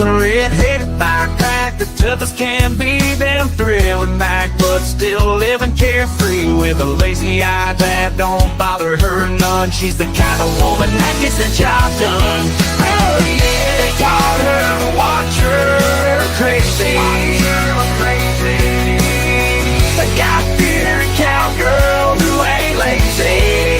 a red-headed firecracker, tough as can be, them thrilling back, but still living carefree with a lazy eye that don't bother her none. She's the kind of woman that gets the job done. Oh yeah, they call her the watcher, crazy. The God-fearing cowgirl who ain't lazy.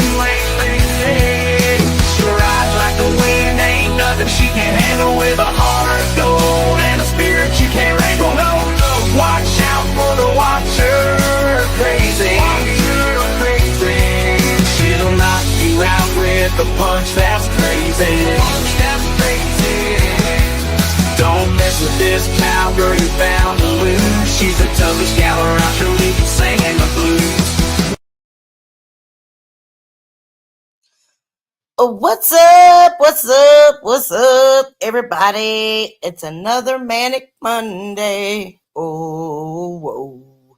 She rides like the wind, ain't nothing she can't handle, with a heart of gold and a spirit you can't wrangle. No, no, watch out for the watcher, crazy. She'll knock you out with a punch that's crazy. Don't mess with this cowgirl you found to lose. She's the toughest gal around, she'll leave you singing the blues. What's up? What's up? What's up, everybody? It's another Manic Monday. Oh, whoa.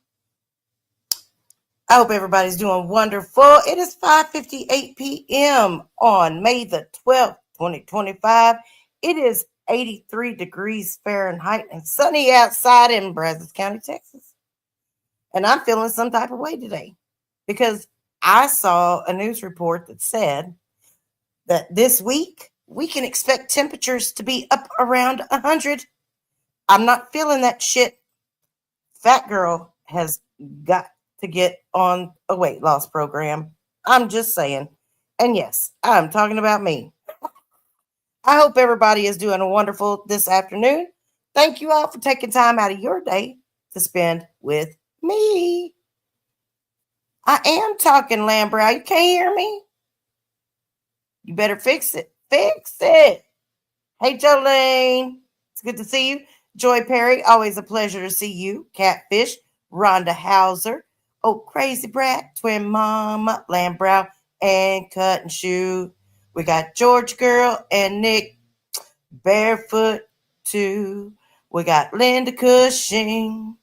I hope everybody's doing wonderful. It is 5:58 p.m. on May the 12th, 2025. It is 83 degrees Fahrenheit and sunny outside in Brazos County, Texas. And I'm feeling some type of way today because I saw a news report that said that this week we can expect temperatures to be up around 100. I'm not feeling that shit. Fat girl has got to get on a weight loss program. I'm just saying. And yes, I'm talking about me. I hope everybody is doing wonderful this afternoon. Thank you all for taking time out of your day to spend with me. I am talking, Lambrow. You can't hear me? You better fix it. Fix it. Hey, Jolene. It's good to see you. Joy Perry, always a pleasure to see you. Catfish, Rhonda Hauser. Oh, Crazy Brat, Twin Mama, Lambrow, and Cut and Shoe. We got George Girl and Nick Barefoot too. We got Linda Cushing.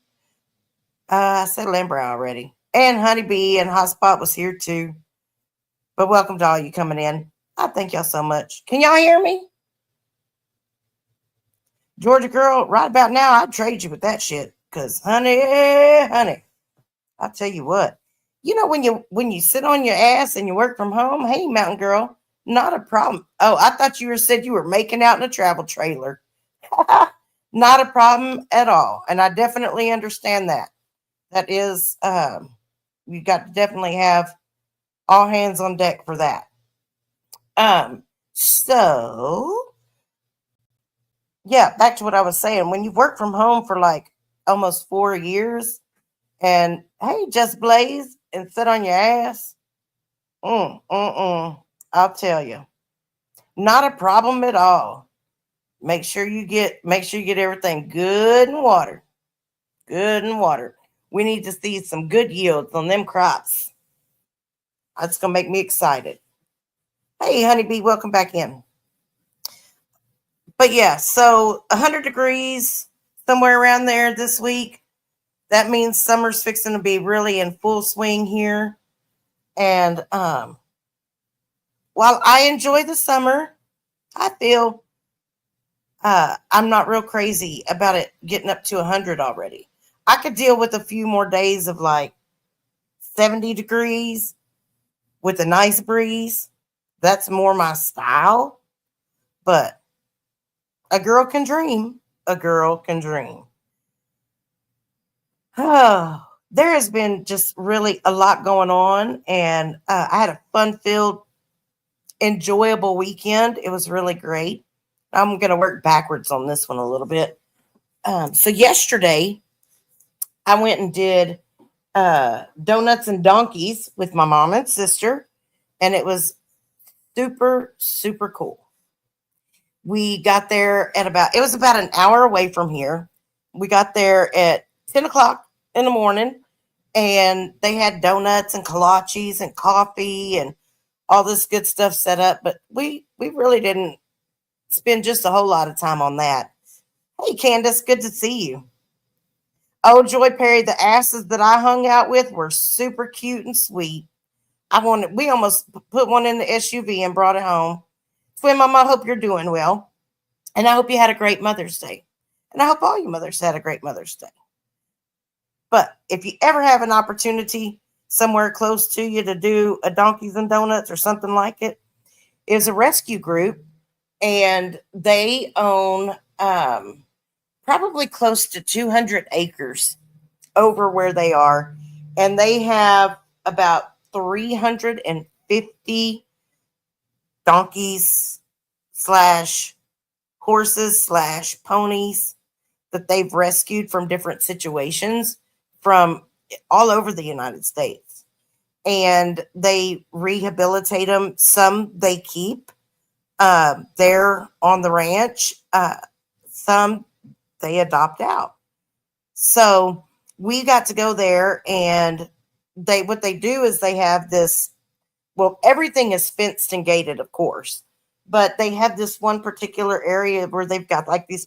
I said Lambrow already. And Honeybee and Hotspot was here too. But welcome to all you coming in. I thank y'all so much. Can y'all hear me? Georgia Girl, right about now, I'd trade you with that shit. Because, honey, I'll tell you what. You know, when you sit on your ass and you work from home, hey, Mountain Girl, not a problem. Oh, I thought you said you were making out in a travel trailer. Not a problem at all. And I definitely understand that. That is, you got to definitely have all hands on deck for that. So yeah, back to what I was saying. When you work from home for like almost 4 years and hey, just blaze and sit on your ass. I'll tell you, not a problem at all. Make sure you get everything good and watered. Good and watered. We need to see some good yields on them crops. That's gonna make me excited. Hey, honeybee, welcome back in. But yeah, so 100 degrees, somewhere around there this week. That means summer's fixing to be really in full swing here. And while I enjoy the summer, I feel I'm not real crazy about it getting up to 100 already. I could deal with a few more days of like 70 degrees with a nice breeze. That's more my style. But a girl can dream. A girl can dream. Oh, there has been just really a lot going on. And I had a fun-filled, enjoyable weekend. It was really great. I'm going to work backwards on this one a little bit. So yesterday, I went and did donuts and donkeys with my mom and sister. And it was super, super cool. We got there at it was about an hour away from here. We got there at 10 o'clock in the morning, and they had donuts and kolaches and coffee and all this good stuff set up. But we really didn't spend just a whole lot of time on that. Hey, Candace, good to see you. Oh, Joy Perry, the asses that I hung out with were super cute and sweet. We almost put one in the SUV and brought it home. Twin Mama, I hope you're doing well. And I hope you had a great Mother's Day. And I hope all you mothers had a great Mother's Day. But if you ever have an opportunity somewhere close to you to do a Donkeys and Donuts or something like it, is a rescue group, and they own probably close to 200 acres over where they are. And they have about 350 donkeys slash horses slash ponies that they've rescued from different situations from all over the United States. And they rehabilitate them. Some they keep there on the ranch. Some they adopt out. So we got to go there, and what they do is they have this. Well, everything is fenced and gated, of course, but they have this one particular area where they've got like these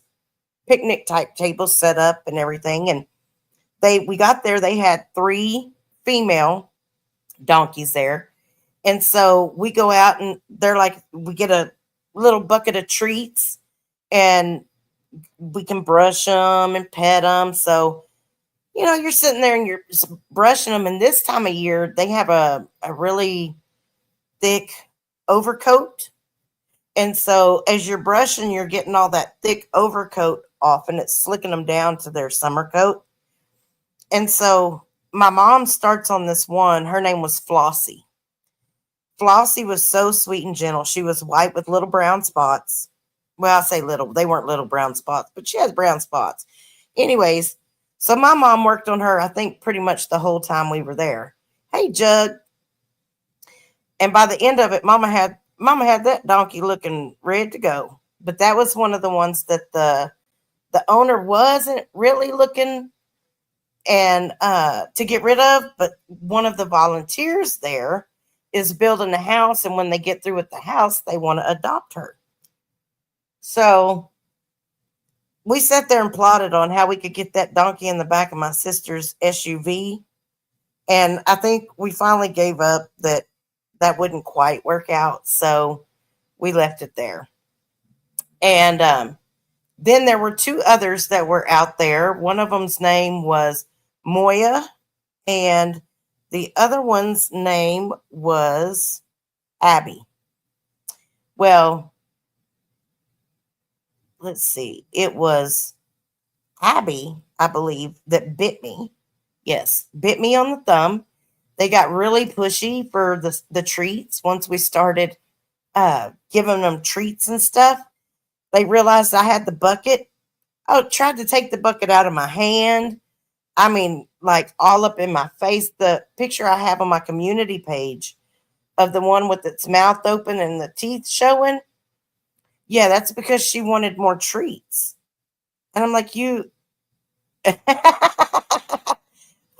picnic type tables set up and everything. And we got there. They had 3 female donkeys there, and so we go out, and they're like, we get a little bucket of treats, and we can brush them and pet them. So, you're sitting there and you're brushing them. And this time of year, they have a really thick overcoat. And so as you're brushing, you're getting all that thick overcoat off, and it's slicking them down to their summer coat. And so my mom starts on this one. Her name was Flossie. Flossie was so sweet and gentle. She was white with little brown spots. Well, I say little. They weren't little brown spots, but she has brown spots. Anyways, so my mom worked on her, I think, pretty much the whole time we were there. Hey, Jug. And by the end of it, Mama had that donkey looking ready to go. But that was one of the ones that the owner wasn't really looking and to get rid of. But one of the volunteers there is building a house, and when they get through with the house, they want to adopt her. So we sat there and plotted on how we could get that donkey in the back of my sister's SUV. And I think we finally gave up that wouldn't quite work out. So we left it there. And then there were 2 others that were out there. One of them's name was Moya, and the other one's name was Abby. Well, let's see. It was Abby, I believe, that bit me. Yes, bit me on the thumb. They got really pushy for the treats. Once we started giving them treats and stuff, they realized I had the bucket. I tried to take the bucket out of my hand. I mean, like all up in my face. The picture I have on my community page of the one with its mouth open and the teeth showing. Yeah, that's because she wanted more treats. And I'm like, you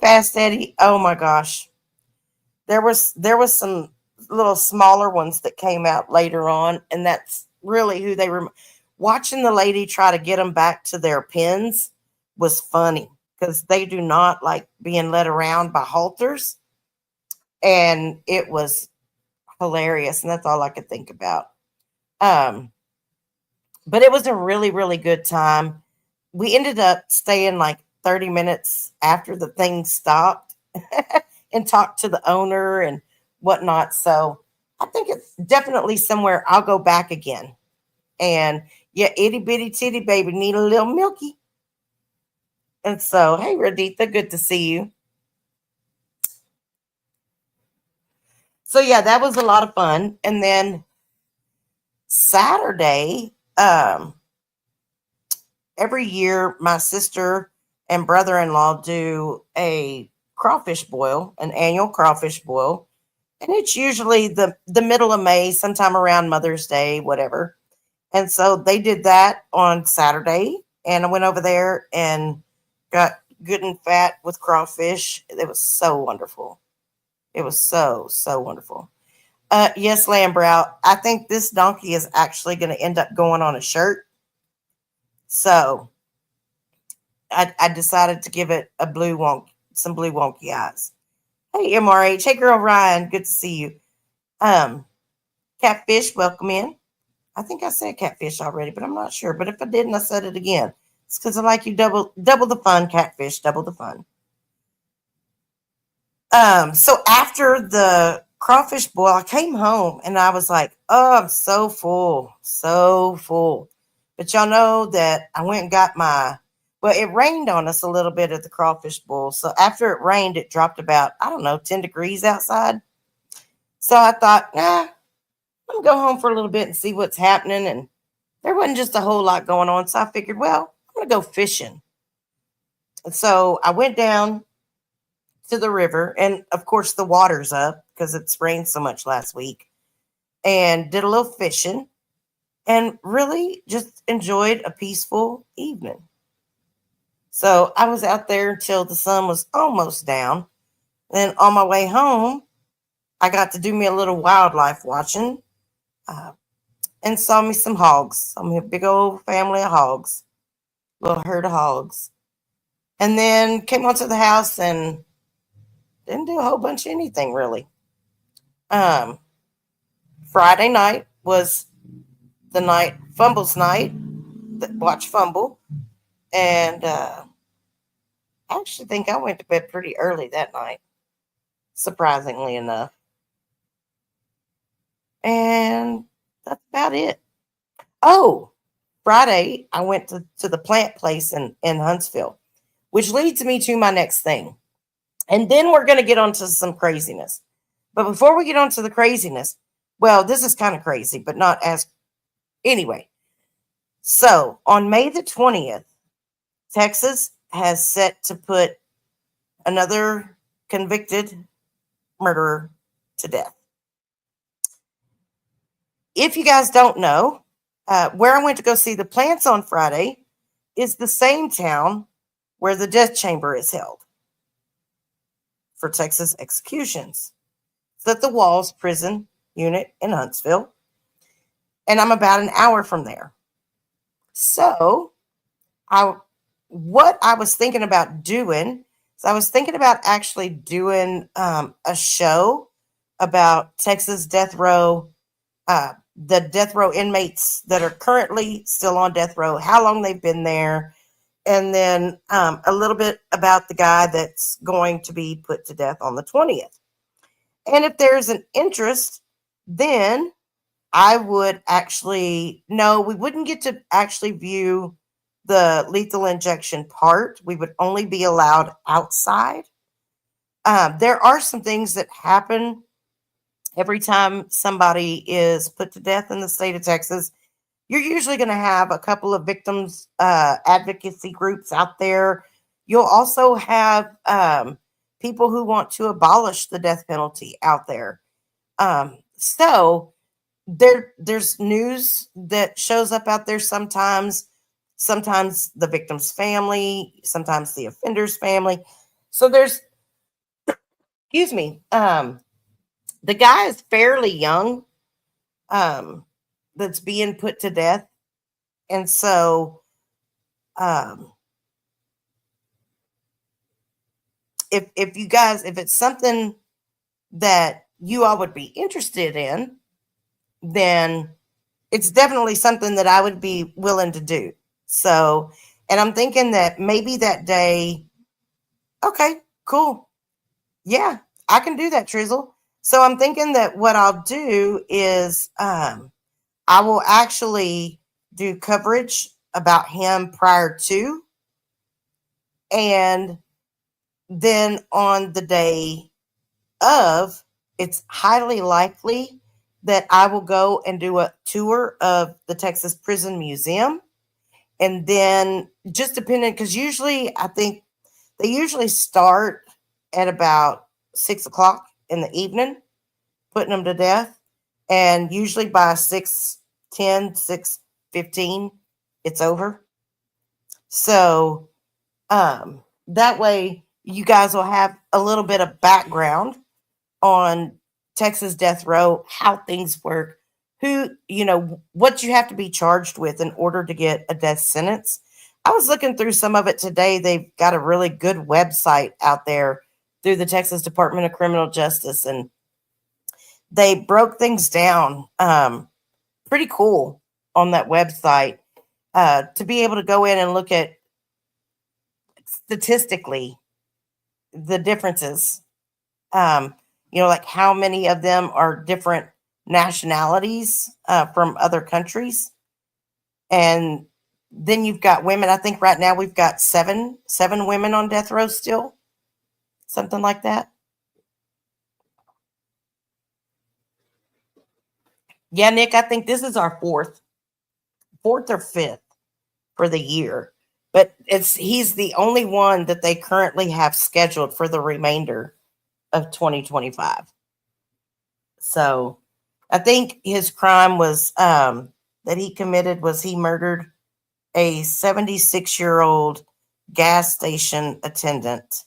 Fast Eddie. Oh my gosh. There was some little smaller ones that came out later on, and that's really who they were. Watching the lady try to get them back to their pens was funny, because they do not like being led around by halters, and it was hilarious, and that's all I could think about. But it was a really, really good time. We ended up staying like 30 minutes after the thing stopped and talked to the owner and whatnot. So I think it's definitely somewhere I'll go back again. And yeah, itty bitty titty baby need a little milky. And so, hey, Raditha, good to see you. So yeah, that was a lot of fun. And then Saturday, every year my sister and brother-in-law do a crawfish boil, an annual crawfish boil. And it's usually the middle of May, sometime around Mother's Day, whatever. And so they did that on Saturday. And I went over there and got good and fat with crawfish. It was so wonderful. It was so, so wonderful. Yes, Lambrow. I think this donkey is actually going to end up going on a shirt. So I decided to give it some blue wonky eyes. Hey, MRH. Hey, girl Ryan. Good to see you. Catfish, welcome in. I think I said catfish already, but I'm not sure. But if I didn't, I said it again. It's because I like you double the fun, catfish, double the fun. So after the crawfish boil, I came home and I was like, oh, I'm so full, so full. But y'all know that I went and got well, it rained on us a little bit at the crawfish boil. So after it rained, it dropped about, I don't know, 10 degrees outside. So I thought, I'm going to go home for a little bit and see what's happening. And there wasn't just a whole lot going on. So I figured, well, I'm going to go fishing. And so I went down to the river, and of course the water's up because it's rained so much last week, and did a little fishing and really just enjoyed a peaceful evening. So I was out there until the sun was almost down. Then on my way home, I got to do me a little wildlife watching, uh, and saw me some hogs. Saw me a big old family of hogs, little herd of hogs, and then came onto the house and didn't do a whole bunch of anything really. Um, Friday night was the night Fumble's night. Watch Fumble, and I actually think I went to bed pretty early that night, surprisingly enough. And that's about it. Oh, Friday I went to the plant place in Huntsville, which leads me to my next thing. And then we're going to get onto some craziness. But before we get onto the craziness, well, this is kind of crazy, but not as anyway. So on May the 20th, Texas has set to put another convicted murderer to death. If you guys don't know, where I went to go see the plants on Friday is the same town where the death chamber is held for Texas executions. It's at the Walls Prison Unit in Huntsville, and I'm about an hour from there. So, what I was thinking about doing is I was thinking about actually doing a show about Texas death row, the death row inmates that are currently still on death row, how long they've been there, and then a little bit about the guy that's going to be put to death on the 20th. And if there's an interest, then I would actually, no, we wouldn't get to actually view the lethal injection part. We would only be allowed outside. There are some things that happen every time somebody is put to death in the state of Texas. You're usually going to have a couple of victims advocacy groups out there. You'll also have people who want to abolish the death penalty out there. So there's news that shows up out there sometimes the victim's family, sometimes the offender's family. So there's, excuse me, the guy is fairly young, that's being put to death. And so if you guys, if it's something that you all would be interested in, then it's definitely something that I would be willing to do. So, and I'm thinking that maybe that day, okay, cool. Yeah, I can do that, Trizzle. So I'm thinking that what I'll do is I will actually do coverage about him prior to, and then on the day of, it's highly likely that I will go and do a tour of the Texas Prison Museum. And then just depending, because usually I think they usually start at about 6 o'clock in the evening, putting them to death. And usually by 6:10, 6:15, it's over. So that way you guys will have a little bit of background on Texas death row, how things work, what you have to be charged with in order to get a death sentence. I was looking through some of it today. They've got a really good website out there through the Texas Department of Criminal Justice, and they broke things down pretty cool. on that website to be able to go in and look at statistically the differences. Like how many of them are different nationalities from other countries. And then you've got women. I think right now we've got seven women on death row still, something like that. Yeah, Nick, I think this is our fourth or fifth for the year. But he's the only one that they currently have scheduled for the remainder of 2025. So I think his crime was that he committed was he murdered a 76-year-old gas station attendant.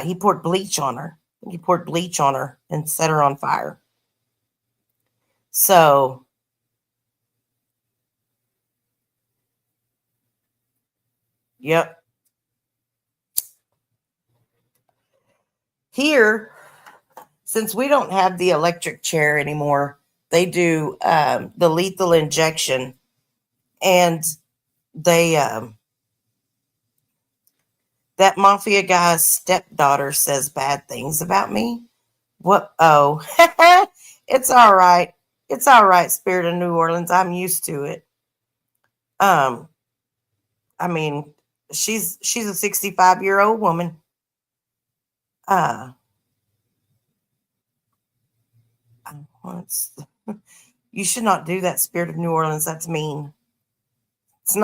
He poured bleach on her. He poured bleach on her and set her on fire. So, yep. Here, since we don't have the electric chair anymore, they do the lethal injection, and they that mafia guy's stepdaughter says bad things about me. What? Oh, it's all right. It's all right, Spirit of New Orleans. I'm used to it. Um, I mean, she's a 65-year-old woman. Uh, you should not do that, Spirit of New Orleans. That's mean. It's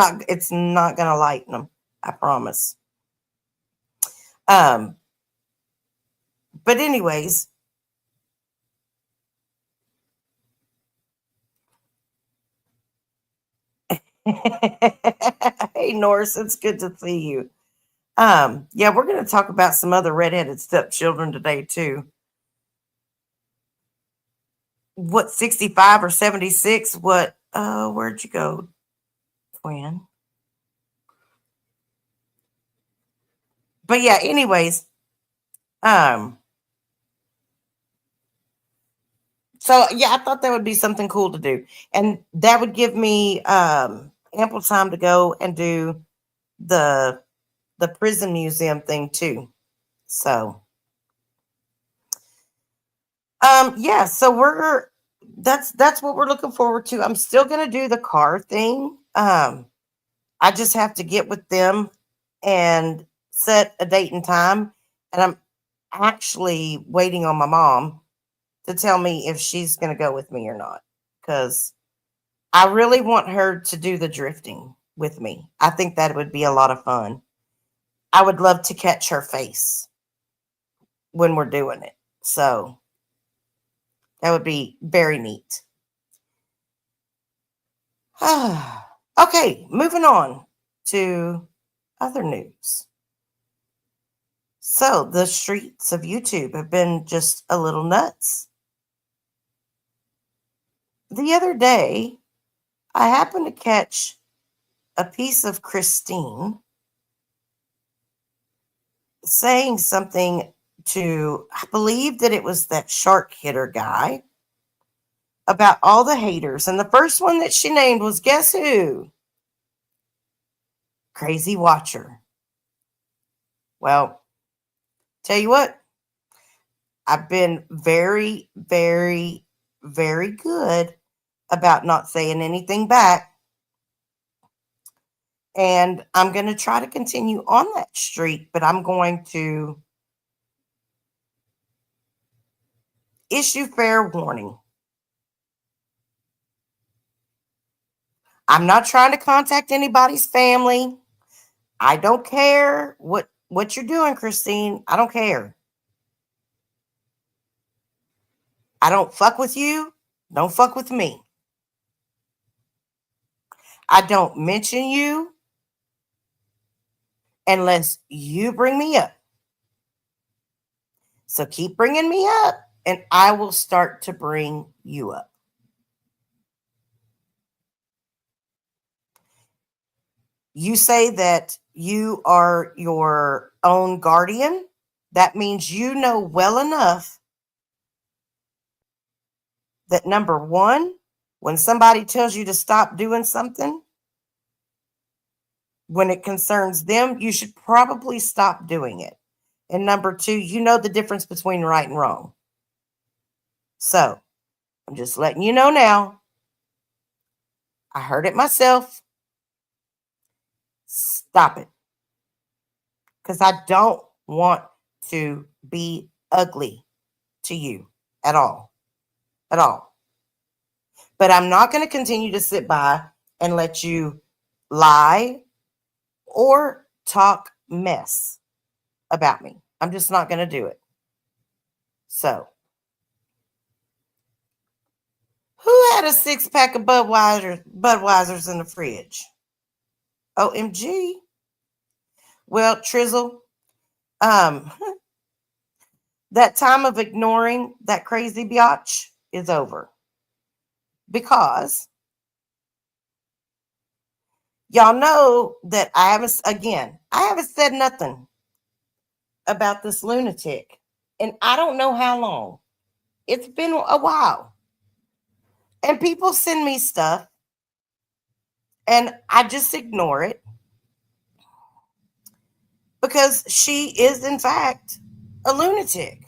not gonna lighten them. I promise. Um, but anyways, hey Norris, it's good to see you. Yeah, we're gonna talk about some other redheaded stepchildren today too. What 65 or 76? What where'd you go, twin? But yeah, anyways, um, so yeah, I thought that would be something cool to do. And that would give me ample time to go and do the prison museum thing too. So yeah, so that's what we're looking forward to. I'm still gonna do the car thing. I just have to get with them and set a date and time. And I'm actually waiting on my mom to tell me if she's going to go with me or not. Because I really want her to do the drifting with me. I think that would be a lot of fun. I would love to catch her face when we're doing it. So that would be very neat. Okay, moving on to other news. So the streets of YouTube have been just a little nuts. The other day, I happened to catch a piece of Christine saying something to, I believe that it was that shark hitter guy, about all the haters. And the first one that she named was, guess who? Crazy Watcher. Well, tell you what, I've been very, very, very good about not saying anything back. And I'm going to try to continue on that streak, but I'm going to issue fair warning. I'm not trying to contact anybody's family. I don't care what you're doing, Christine. I don't care. I don't fuck with you. Don't fuck with me. I don't mention you unless you bring me up. So keep bringing me up, and I will start to bring you up. You say that you are your own guardian. That means you know well enough that number one, when somebody tells you to stop doing something, when it concerns them, you should probably stop doing it. And number two, you know the difference between right and wrong. So I'm just letting you know now. I heard it myself. Stop it. Because I don't want to be ugly to you at all. At all. But I'm not going to continue to sit by and let you lie or talk mess about me. I'm just not going to do it. So, who had a 6-pack of Budweisers in the fridge? OMG. Well, Trizzle, that time of ignoring that crazy biatch is over. Because y'all know that I haven't said nothing about this lunatic. And I don't know how long. It's been a while. And people send me stuff. And I just ignore it. Because she is, in fact, a lunatic.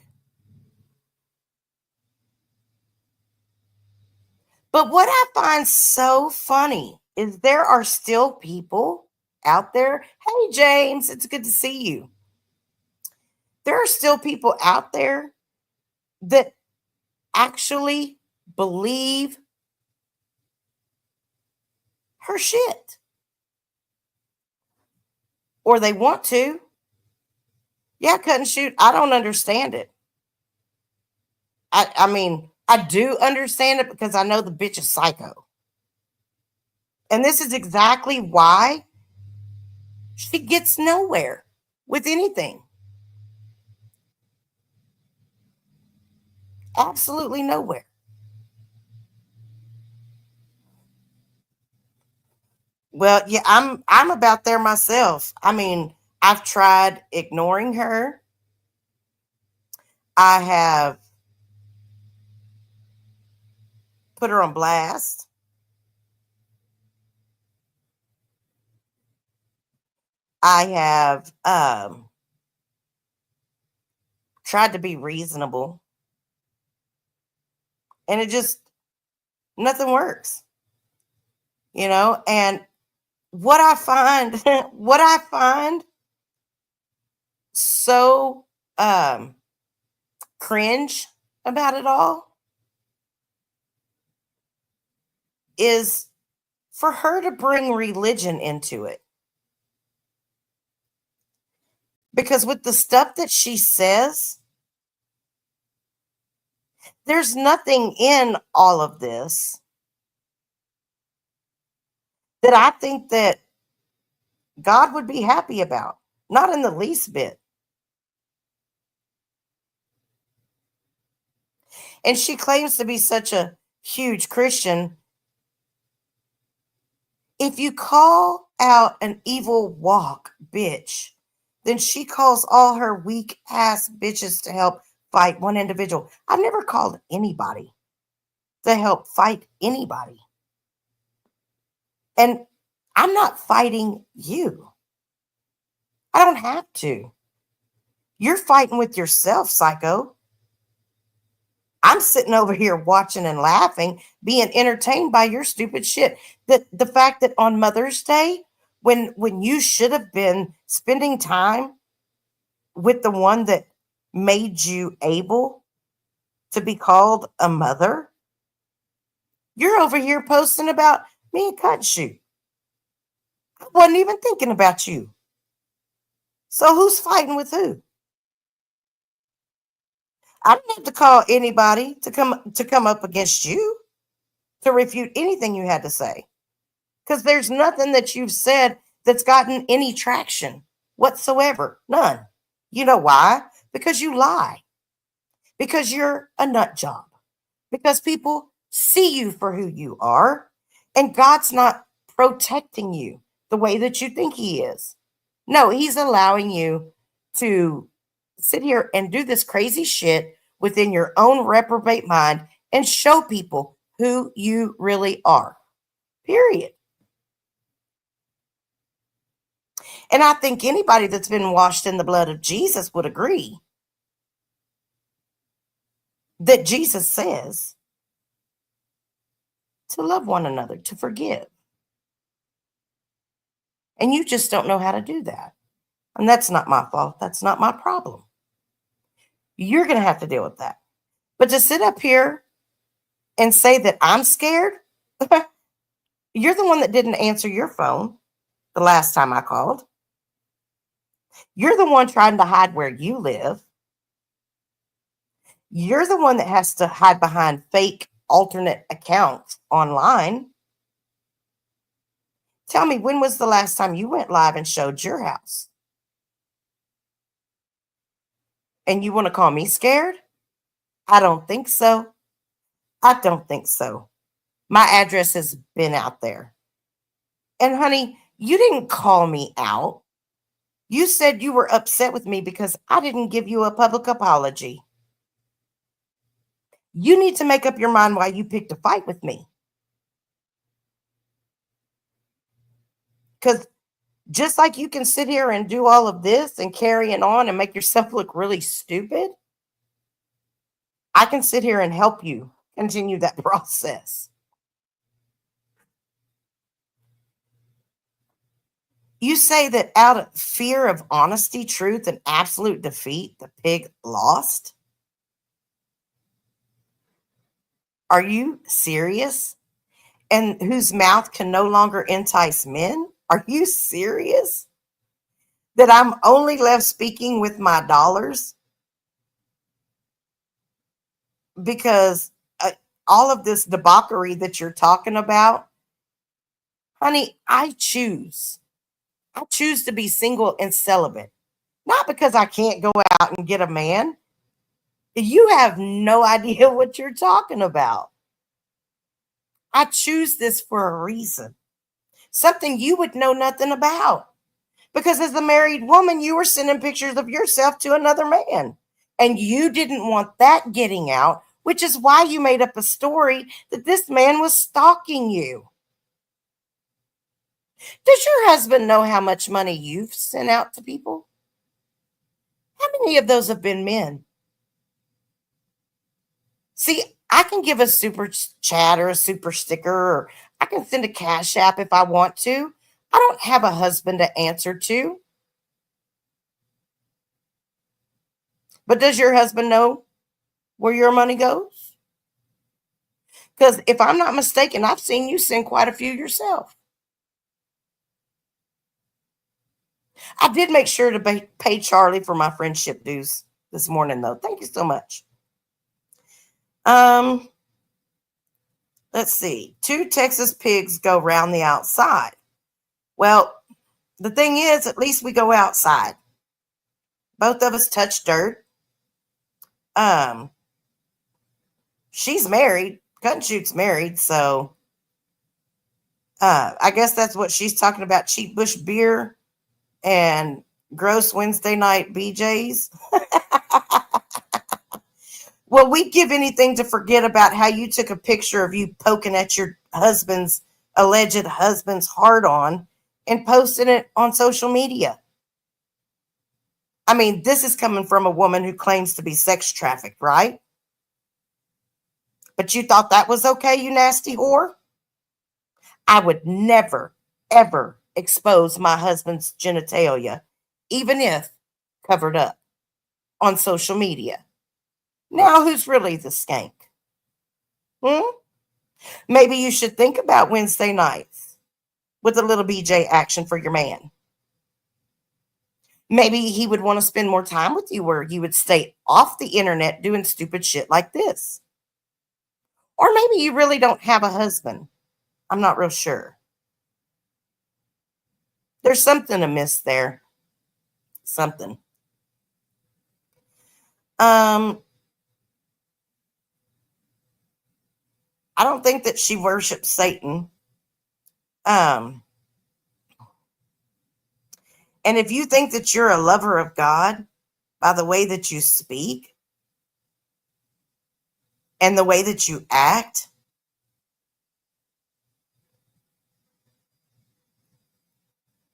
But what I find so funny is there are still people out there. Hey, James, it's good to see you. There are still people out there that actually believe her shit. Or they want to. Yeah, cut and shoot. I don't understand it. I mean, I do understand it because I know the bitch is psycho. And this is exactly why she gets nowhere with anything. Absolutely nowhere. Well, yeah, I'm about there myself. I mean, I've tried ignoring her. I have put her on blast. I have tried to be reasonable. And it just nothing works. And what I find so cringe about it all is for her to bring religion into it. Because with the stuff that she says, there's nothing in all of this that I think that God would be happy about. Not in the least bit. And she claims to be such a huge Christian. If you call out an evil walk bitch, then she calls all her weak ass bitches to help fight one individual. I've never called anybody to help fight anybody. And I'm not fighting you. I don't have to. You're fighting with yourself, psycho. I'm sitting over here watching and laughing, being entertained by your stupid shit. The fact that on Mother's Day, when you should have been spending time with the one that made you able to be called a mother, you're over here posting about me and Cut Shoot. I wasn't even thinking about you. So who's fighting with who? I didn't have to call anybody to come up against you to refute anything you had to say. Because there's nothing that you've said that's gotten any traction whatsoever. None. You know why? Because you lie. Because you're a nut job. Because people see you for who you are. And God's not protecting you the way that you think he is. No, he's allowing you to sit here and do this crazy shit within your own reprobate mind and show people who you really are. Period. And I think anybody that's been washed in the blood of Jesus would agree that Jesus says to love one another, to forgive. And you just don't know how to do that. And that's not my fault. That's not my problem. You're going to have to deal with that. But to sit up here and say that I'm scared, you're the one that didn't answer your phone the last time I called. You're the one trying to hide where you live. You're the one that has to hide behind fake alternate accounts online. Tell me, when was the last time you went live and showed your house? And you want to call me scared? I don't think so. I don't think so. My address has been out there. And honey, you didn't call me out. You said you were upset with me because I didn't give you a public apology. You need to make up your mind why you picked a fight with me. Because just like you can sit here and do all of this and carry it on and make yourself look really stupid, I can sit here and help you continue that process. You say that out of fear of honesty, truth, and absolute defeat, the pig lost? Are you serious? And whose mouth can no longer entice men? Are you serious? That I'm only left speaking with my dollars? Because all of this debauchery that you're talking about, honey, I choose. I choose to be single and celibate. Not because I can't go out and get a man. You have no idea what you're talking about. I choose this for a reason. Something you would know nothing about. Because as a married woman, you were sending pictures of yourself to another man. And you didn't want that getting out, which is why you made up a story that this man was stalking you. Does your husband know how much money you've sent out to people? How many of those have been men? See, I can give a super chat or a super sticker, or I can send a cash app if I want to. I don't have a husband to answer to. But does your husband know where your money goes? Because if I'm not mistaken, I've seen you send quite a few yourself. I did make sure to pay Charlie for my friendship dues this morning, though. Thank you so much. Let's see. 2 Texas pigs go round the outside. Well, the thing is, at least we go outside. Both of us touch dirt. She's married. Cut and Shoot's married, so I guess that's what she's talking about. Cheap Bush beer and gross Wednesday night BJs. Well, we'd give anything to forget about how you took a picture of you poking at your alleged husband's heart on and posting it on social media. I mean, this is coming from a woman who claims to be sex trafficked, right? But you thought that was okay, you nasty whore? I would never, ever expose my husband's genitalia, even if covered up on social media. Now, who's really the skank? Maybe you should think about Wednesday nights with a little BJ action for your man. Maybe he would want to spend more time with you where you would stay off the internet doing stupid shit like this. Or maybe you really don't have a husband. I'm not real sure. There's something amiss there. Something. I don't think that she worships Satan. And if you think that you're a lover of God by the way that you speak and the way that you act,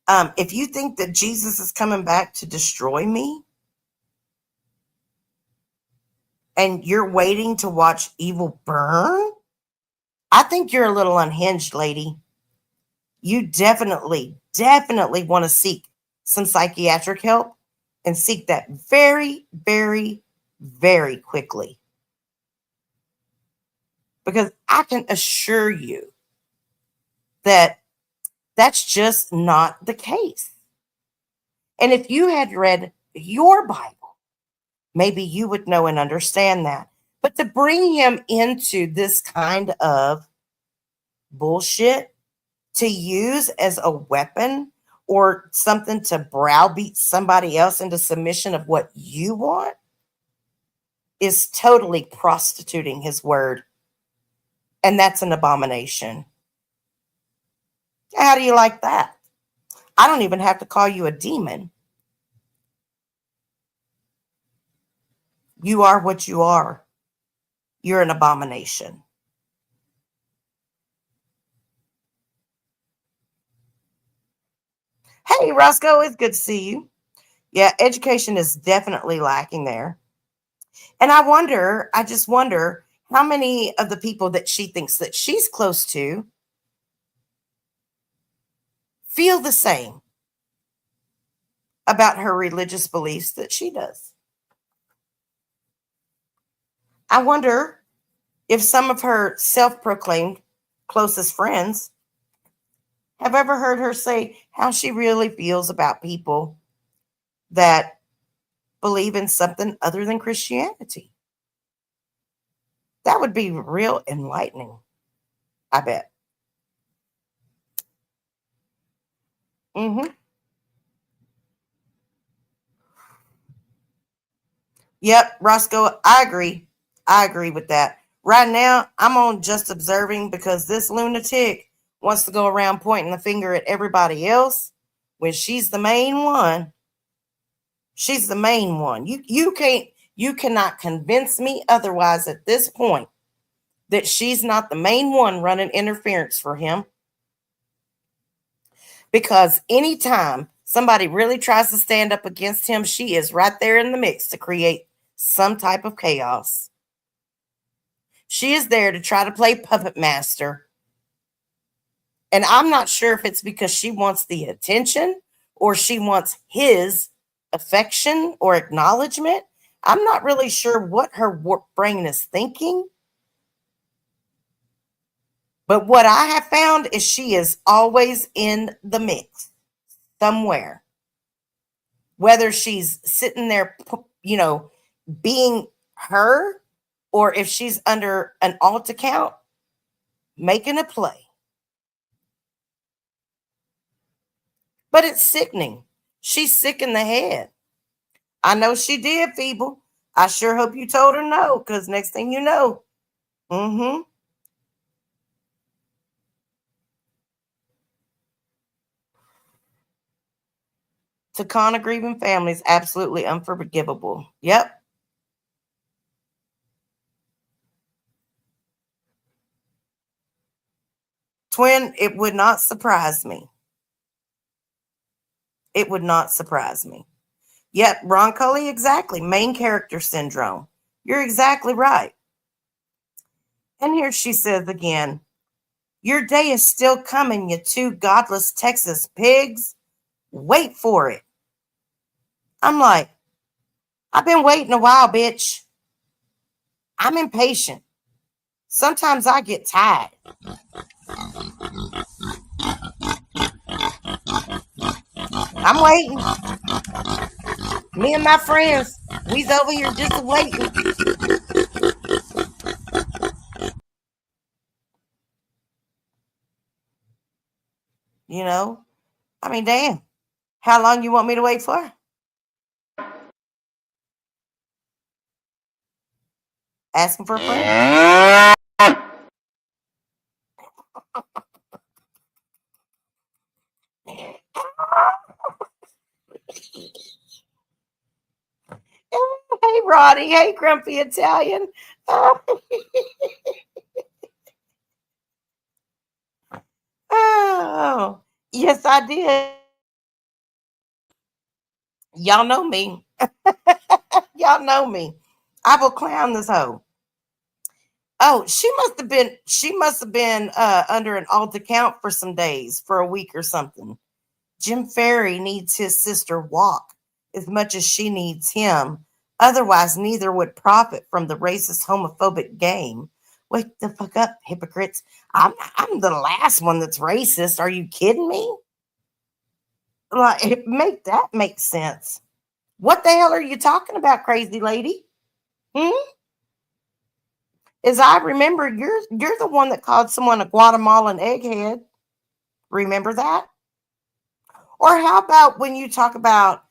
If you think that Jesus is coming back to destroy me and you're waiting to watch evil burn, I think you're a little unhinged, lady. You definitely want to seek some psychiatric help and seek that very, very, very quickly. Because I can assure you that that's just not the case. And if you had read your Bible, maybe you would know and understand that. But to bring him into this kind of bullshit to use as a weapon or something to browbeat somebody else into submission of what you want is totally prostituting his word. And that's an abomination. How do you like that? I don't even have to call you a demon. You are what you are. You're an abomination. Hey, Roscoe, it's good to see you. Yeah, education is definitely lacking there. And I just wonder how many of the people that she thinks that she's close to feel the same about her religious beliefs that she does. I wonder if some of her self proclaimed closest friends have ever heard her say how she really feels about people that believe in something other than Christianity. That would be real enlightening, I bet. Hmm. Yep, Roscoe, I agree. I agree with that. Right now, I'm on just observing because this lunatic wants to go around pointing the finger at everybody else when she's the main one. She's the main one. You cannot convince me otherwise at this point that she's not the main one running interference for him. Because anytime somebody really tries to stand up against him, she is right there in the mix to create some type of chaos. She is there to try to play puppet master. And I'm not sure if it's because she wants the attention or she wants his affection or acknowledgement. I'm not really sure what her warped brain is thinking. But what I have found is she is always in the mix somewhere. Whether she's sitting there, being her, or if she's under an alt account making a play. But it's sickening. She's sick in the head. I know she did, Feeble. I sure hope you told her no, because next thing you know, mm-hmm. Takana grieving families, absolutely unforgivable. Yep. Twin, it would not surprise me. It would not surprise me. Yep, Ron Cully, exactly. Main character syndrome. You're exactly right. And here she says again, your day is still coming, you two godless Texas pigs. Wait for it. I'm like, I've been waiting a while, bitch. I'm impatient. Sometimes I get tired. I'm waiting. Me and my friends, we's over here just waiting. You know? I mean, damn. How long you want me to wait for? Asking for a friend? Hey, Roddy. Hey, Grumpy Italian. Oh, yes, I did. Y'all know me. Y'all know me. I will clown this hoe. Oh, she must have been under an alt account for some days, for a week or something. Jim Ferry needs his sister Walk as much as she needs him. Otherwise, neither would profit from the racist, homophobic game. Wake the fuck up, hypocrites. I'm the last one that's racist. Are you kidding me? Make that make sense. What the hell are you talking about, crazy lady? Hmm? As I remember, you're the one that called someone a Guatemalan egghead. Remember that? Or how about when you talk about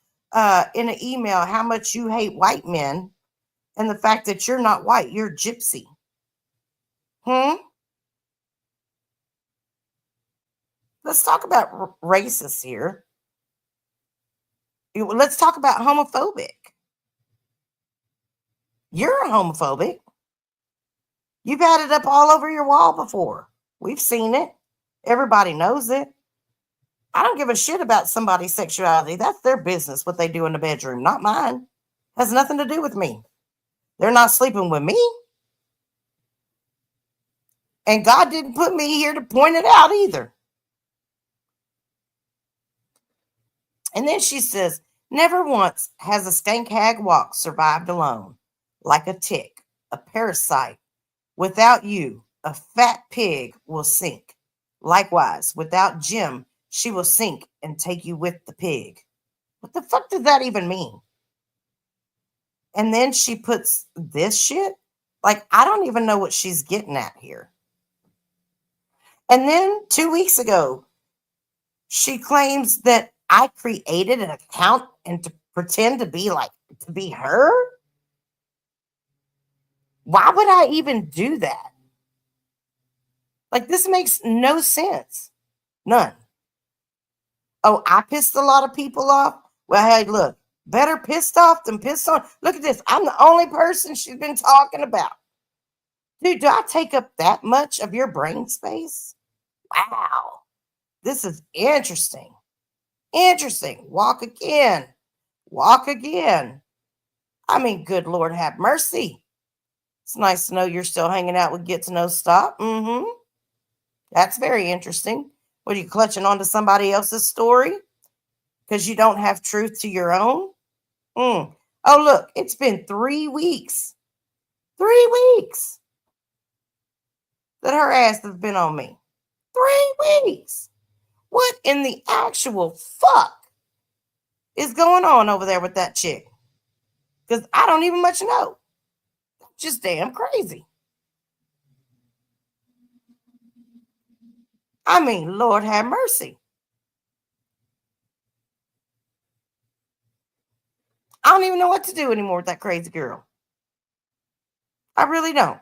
in an email how much you hate white men and the fact that you're not white, you're gypsy? Hmm? Let's talk about racists here. Let's talk about homophobic. You're a homophobic. You've had it up all over your wall before. We've seen it. Everybody knows it. I don't give a shit about somebody's sexuality. That's their business, what they do in the bedroom, not mine. Has nothing to do with me. They're not sleeping with me. And God didn't put me here to point it out either. And then she says, never once has a stank hag walk survived alone, like a tick, a parasite. Without you, a fat pig will sink. Likewise, without Jim, she will sink and take you with the pig. What the fuck does that even mean? And then she puts this shit. Like, I don't even know what she's getting at here. And then 2 weeks ago, she claims that I created an account and to pretend to be her. Why would I even do that? Like, this makes no sense. None. Oh, I pissed a lot of people off. Well, hey, look, better pissed off than pissed on. Look at this. I'm the only person she's been talking about. Dude, do I take up that much of your brain space? Wow. This is interesting. Interesting. Walk again. Walk again. I mean, good Lord have mercy. It's nice to know you're still hanging out with Get to Know Stop. Mm-hmm. That's very interesting. What are you clutching onto somebody else's story? Because you don't have truth to your own? Mm. Oh, look, it's been 3 weeks. 3 weeks that her ass has been on me. 3 weeks. What in the actual fuck is going on over there with that chick? Because I don't even much know. Just damn crazy. I mean, Lord have mercy. I don't even know what to do anymore with that crazy girl. I really don't.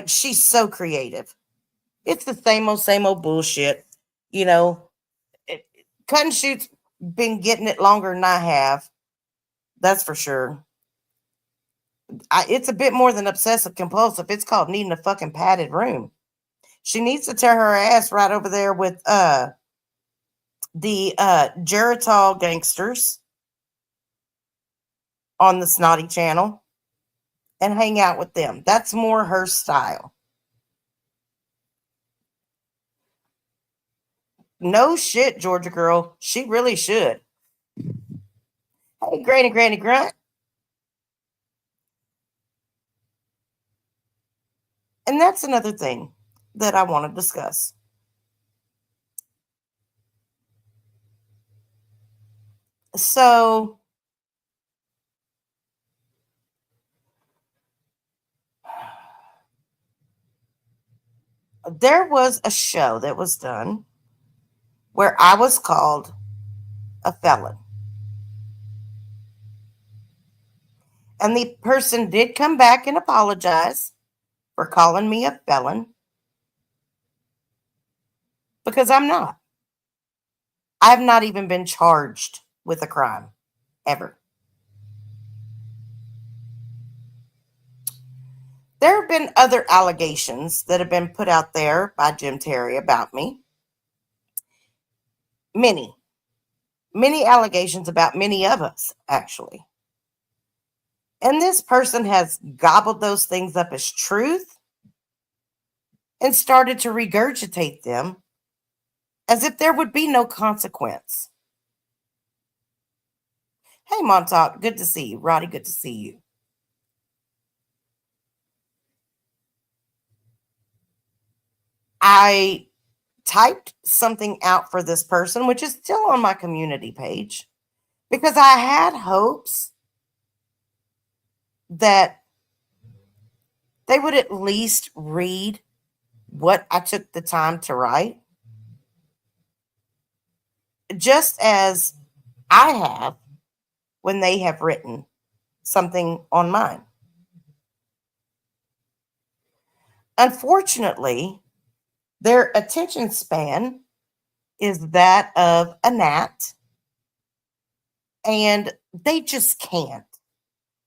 She's so creative. It's the same old bullshit. You know, it, cut and shoot's been getting it longer than I have. That's for sure. It's a bit more than obsessive compulsive. It's called needing a fucking padded room. She needs to tear her ass right over there with the Geritol gangsters on the Snotty channel and hang out with them. That's more her style. No shit, Georgia girl. She really should. Hey, Granny Grunt. And that's another thing that I want to discuss. So, there was a show that was done where I was called a felon. And the person did come back and apologize for calling me a felon because I'm not. I've not even been charged with a crime ever. There have been other allegations that have been put out there by Jim Terry about me. Many, many allegations about many of us, actually. And this person has gobbled those things up as truth and started to regurgitate them as if there would be no consequence. Hey, Montauk, good to see you. Roddy, good to see you. I typed something out for this person, which is still on my community page, because I had hopes that they would at least read what I took the time to write, just as I have when they have written something on mine. Unfortunately, their attention span is that of a gnat, and they just can't.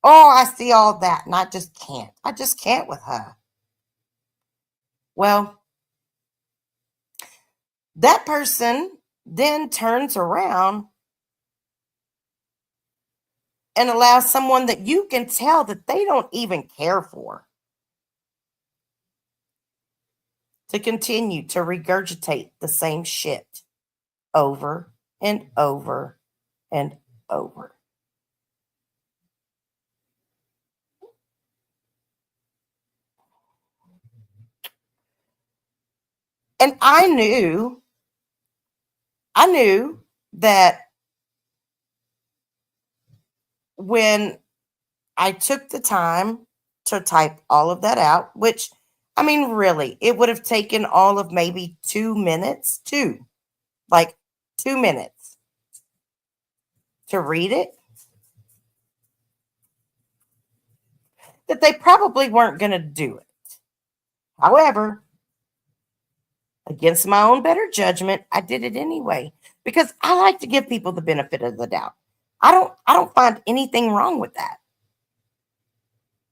Oh, I see all that, and I just can't. I just can't with her. Well, that person then turns around and allows someone that you can tell that they don't even care for to continue to regurgitate the same shit over and over and over. And I knew that when I took the time to type all of that out, which, I mean, really, it would have taken all of maybe 2 minutes, like 2 minutes to read it, that they probably weren't going to do it. However, against my own better judgment, I did it anyway because I like to give people the benefit of the doubt. I don't find anything wrong with that.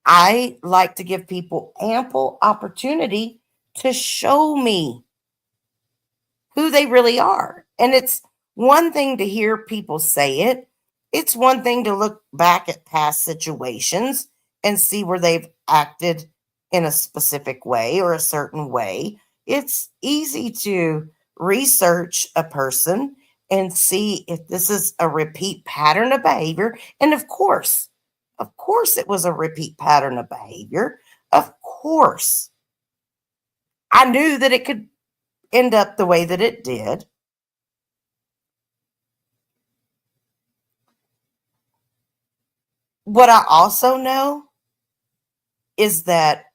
I like to give people ample opportunity to show me who they really are. And it's one thing to hear people say it, it's one thing to look back at past situations and see where they've acted in a specific way or a certain way. It's easy to research a person and see if this is a repeat pattern of behavior. And of course, it was a repeat pattern of behavior. Of course, I knew that it could end up the way that it did. What I also know is that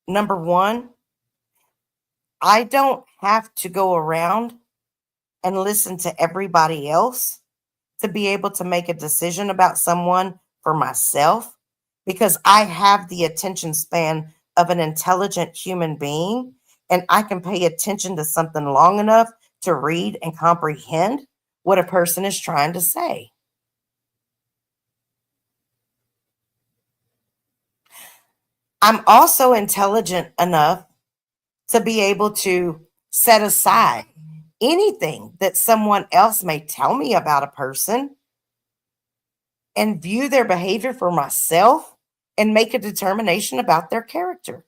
number one, I don't have to go around and listen to everybody else to be able to make a decision about someone for myself because I have the attention span of an intelligent human being and I can pay attention to something long enough to read and comprehend what a person is trying to say. I'm also intelligent enough to be able to set aside anything that someone else may tell me about a person and view their behavior for myself and make a determination about their character.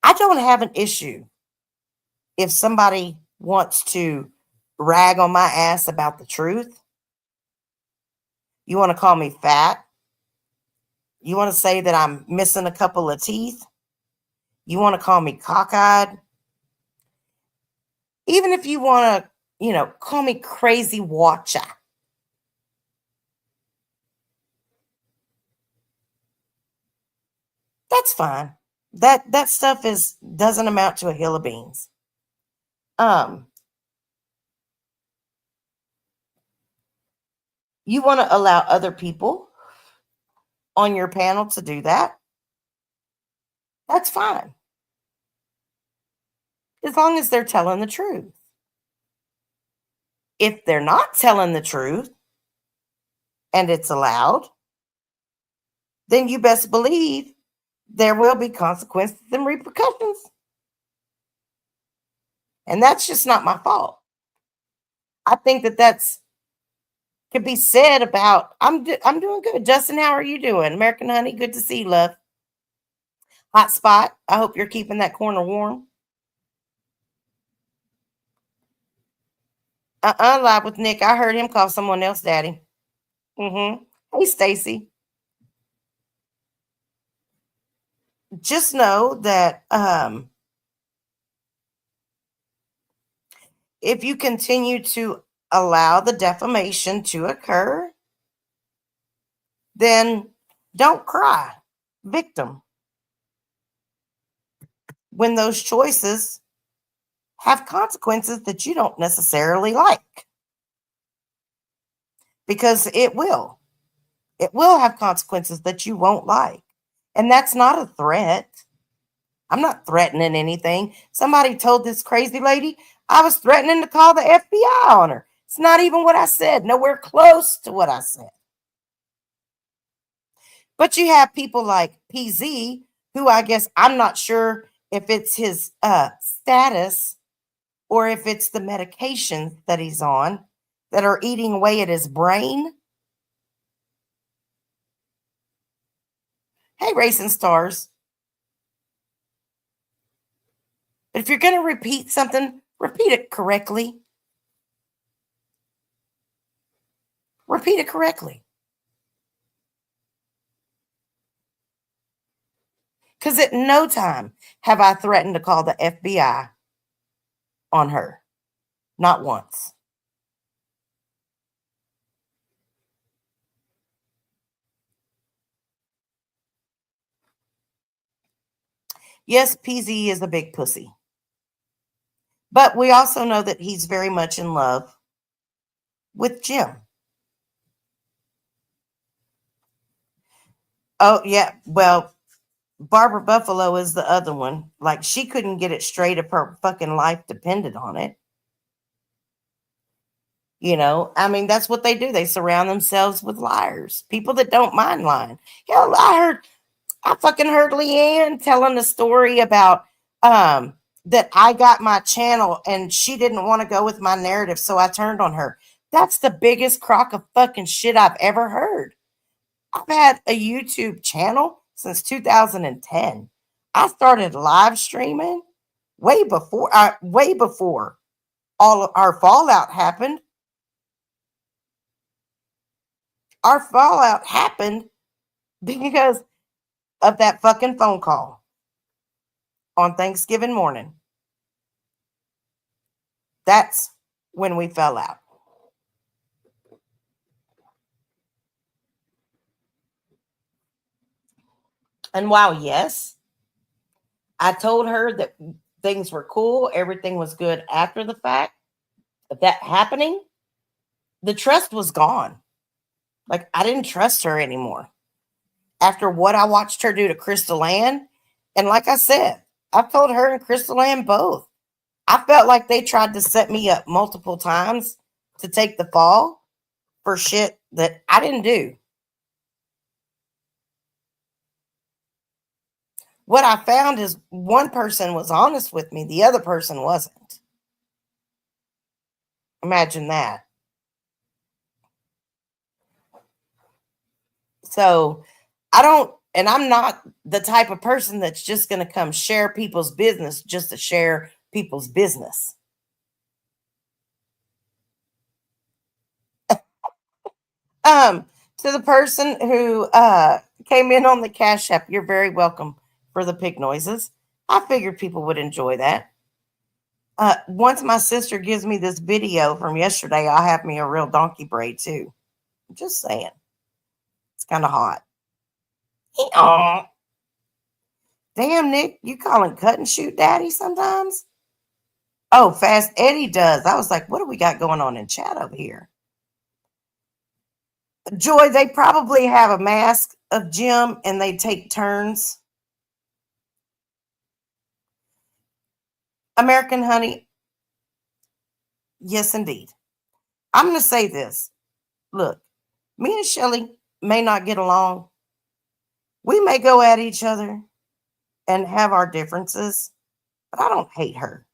I don't have an issue if somebody wants to rag on my ass about the truth. You want to call me fat? You want to say that I'm missing a couple of teeth? You want to call me cockeyed? Even if you want to, call me crazy watcher. That's fine. That stuff doesn't amount to a hill of beans. Um, you want to allow other people on your panel to do that? That's fine. As long as they're telling the truth. If they're not telling the truth and it's allowed, then you best believe there will be consequences and repercussions. And that's just not my fault. I think that that's could be said about I'm doing good. Justin, how are you doing? American Honey, good to see you, love. Hot spot. I hope you're keeping that corner warm. Live with Nick. I heard him call someone else daddy. Mm-hmm. Hey, Stacy. Just know that if you continue to allow the defamation to occur, then don't cry, victim, when those choices have consequences that you don't necessarily like. Because it will. It will have consequences that you won't like. And that's not a threat. I'm not threatening anything. Somebody told this crazy lady I was threatening to call the FBI on her. It's not even what I said, nowhere close to what I said. But you have people like PZ, who I guess I'm not sure if it's his status or if it's the medication that he's on that are eating away at his brain. Hey, Racing Stars. But if you're going to repeat something, repeat it correctly. Repeat it correctly. Because at no time have I threatened to call the FBI on her. Not once. Yes, PZ is a big pussy. But we also know that he's very much in love with Jim. Oh, yeah. Well, Barbara Buffalo is the other one. Like, she couldn't get it straight if her fucking life depended on it. You know, I mean, that's what they do. They surround themselves with liars, people that don't mind lying. Hell, I fucking heard Leanne telling a story about that I got my channel and she didn't want to go with my narrative, so I turned on her. That's the biggest crock of fucking shit I've ever heard. I've had a YouTube channel since 2010. I started live streaming way before all of our fallout happened. Our fallout happened because of that fucking phone call on Thanksgiving morning. That's when we fell out. And while, yes, I told her that things were cool, everything was good after the fact of that happening, the trust was gone. Like, I didn't trust her anymore after what I watched her do to Crystal Ann. And like I said, I've told her and Crystal Ann both. I felt like they tried to set me up multiple times to take the fall for shit that I didn't do. What I found is one person was honest with me, the other person wasn't. Imagine that. So I don't, and I'm not the type of person that's just going to come share people's business just to share people's business. To the person who came in on the Cash App, you're very welcome for the pig noises. I figured people would enjoy that. Once my sister gives me this video from yesterday, I'll have me a real donkey braid too. I'm just saying. It's kind of hot. Aw. Damn, Nick, you calling cut and shoot daddy sometimes? Oh, Fast Eddie does. I was like, what do we got going on in chat over here? Joy, they probably have a mask of Jim and they take turns. American Honey, yes, indeed. I'm going to say this. Look, me and Shelly may not get along. We may go at each other. and have our differences, but I don't hate her.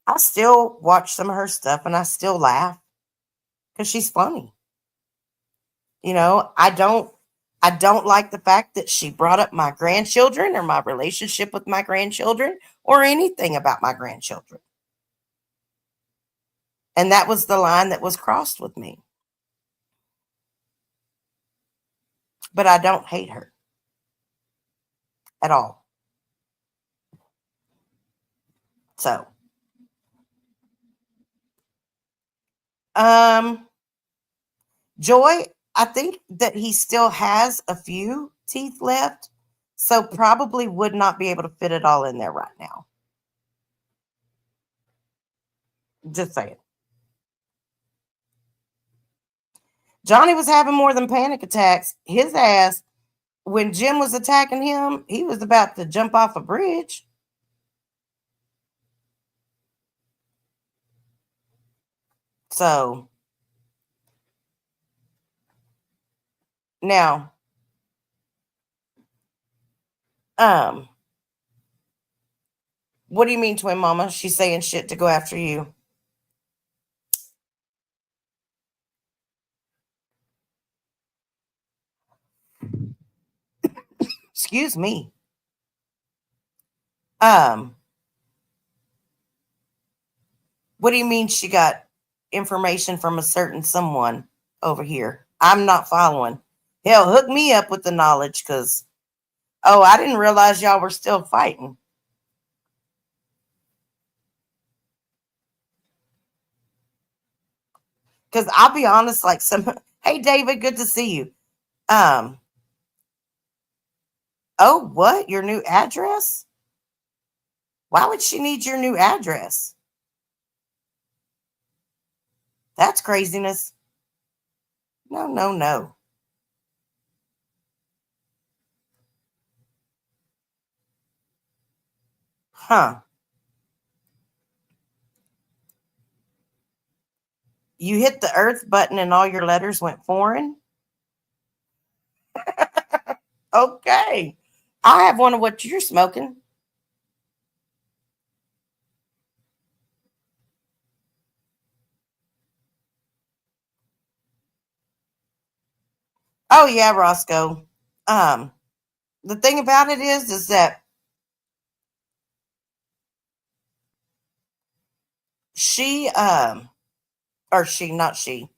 I still watch some of her stuff and I still laugh because she's funny. I don't like the fact that she brought up my grandchildren or my relationship with my grandchildren or anything about my grandchildren. And that was the line that was crossed with me. But I don't hate her at all. So, um, Joy, I think that he still has a few teeth left, so probably would not be able to fit it all in there right now. Just saying. Johnny was having more than panic attacks. His ass, when Jim was attacking him, he was about to jump off a bridge. So now, um, what do you mean, twin mama? She's saying shit to go after you. Excuse me. Um, what do you mean she got information from a certain someone over here? I'm not following. Hell, hook me up with the knowledge because, oh, I didn't realize y'all were still fighting. Because I'll be honest, like hey, David, good to see you. Um, oh, what? Your new address? Why would she need your new address? That's craziness. No, no, no. Huh. You hit the earth button and all your letters went foreign? Okay. I have one of what you're smoking. Oh yeah, Roscoe. Um, the thing about it is that she or she, not she.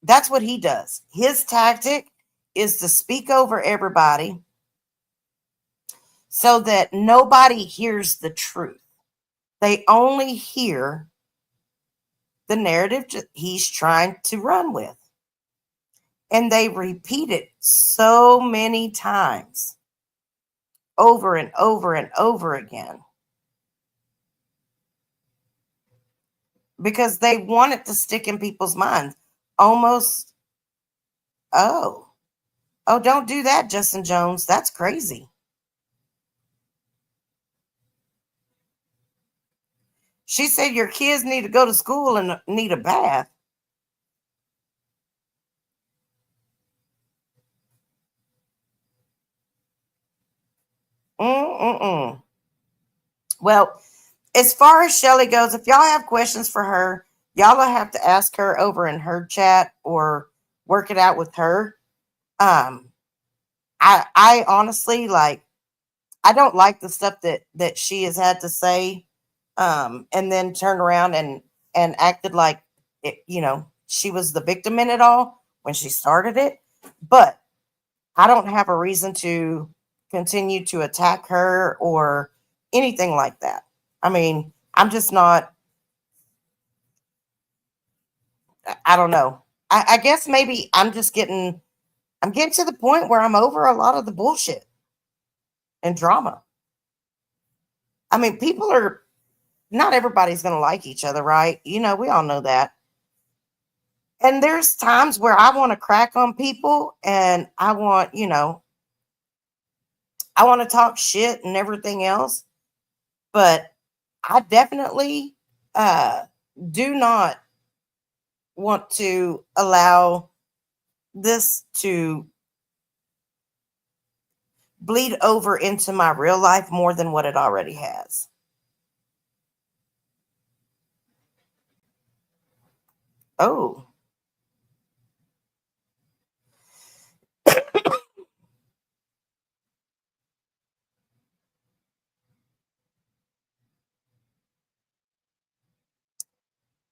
That's what he does. His tactic is to speak over everybody so that nobody hears the truth. They only hear the narrative he's trying to run with. And they repeat it so many times, over and over and over again, because they want it to stick in people's minds. Almost, oh, oh, don't do that, Justin Jones. That's crazy. She said your kids need to go to school and need a bath. Mm-mm-mm. Well, as far as Shelly goes, if y'all have questions for her, y'all will have to ask her over in her chat or work it out with her. Um, I honestly like I don't like the stuff that she has had to say, and then turn around and acted like she was the victim in it all when she started it. But I don't have a reason to continue to attack her or anything like that. I mean, I'm just not. I don't know. I guess maybe I'm getting to the point where I'm over a lot of the bullshit and drama. I mean, people are not everybody's going to like each other, right? We all know that. And there's times where I want to crack on people and I want to talk shit and everything else, but I definitely uh, do not want to allow this to bleed over into my real life more than what it already has. Oh,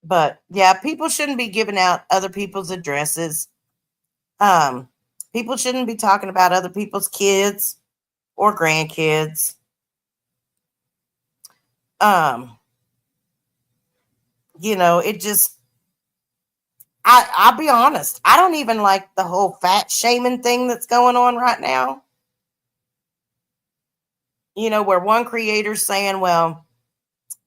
but yeah, people shouldn't be giving out other people's addresses. Um, People shouldn't be talking about other people's kids or grandkids. Um, it just I'll be honest, I don't even like the whole fat shaming thing that's going on right now. Where one creator's saying, well,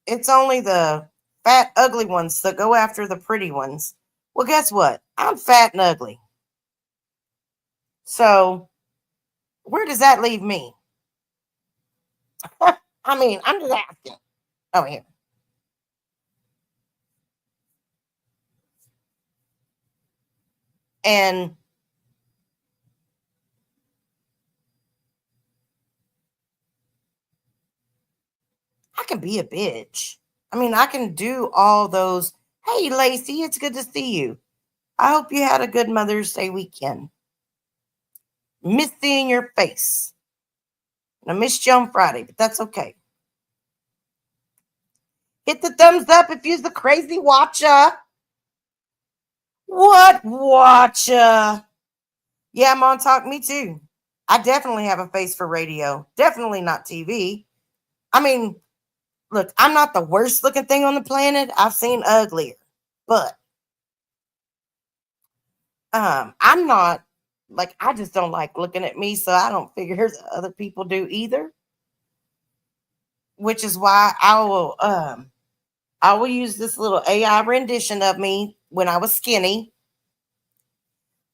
it's only the fat, ugly ones that go after the pretty ones. Well, guess what? I'm fat and ugly. So, where does that leave me? I mean, I'm just asking. Oh, here. And I can be a bitch. I mean, I can do all those. Hey, Lacey, it's good to see you. I hope you had a good Mother's Day weekend. Miss seeing your face. And I missed you on Friday, but that's okay. Hit the thumbs up if you're the crazy watcher. What watcher? Yeah, I'm on Talk Me Too. I definitely have a face for radio. Definitely not TV. I mean, look, I'm not the worst looking thing on the planet. I've seen uglier. But I'm not like I just don't like looking at me, so I don't figure other people do either. Which is why I will use this little AI rendition of me when I was skinny.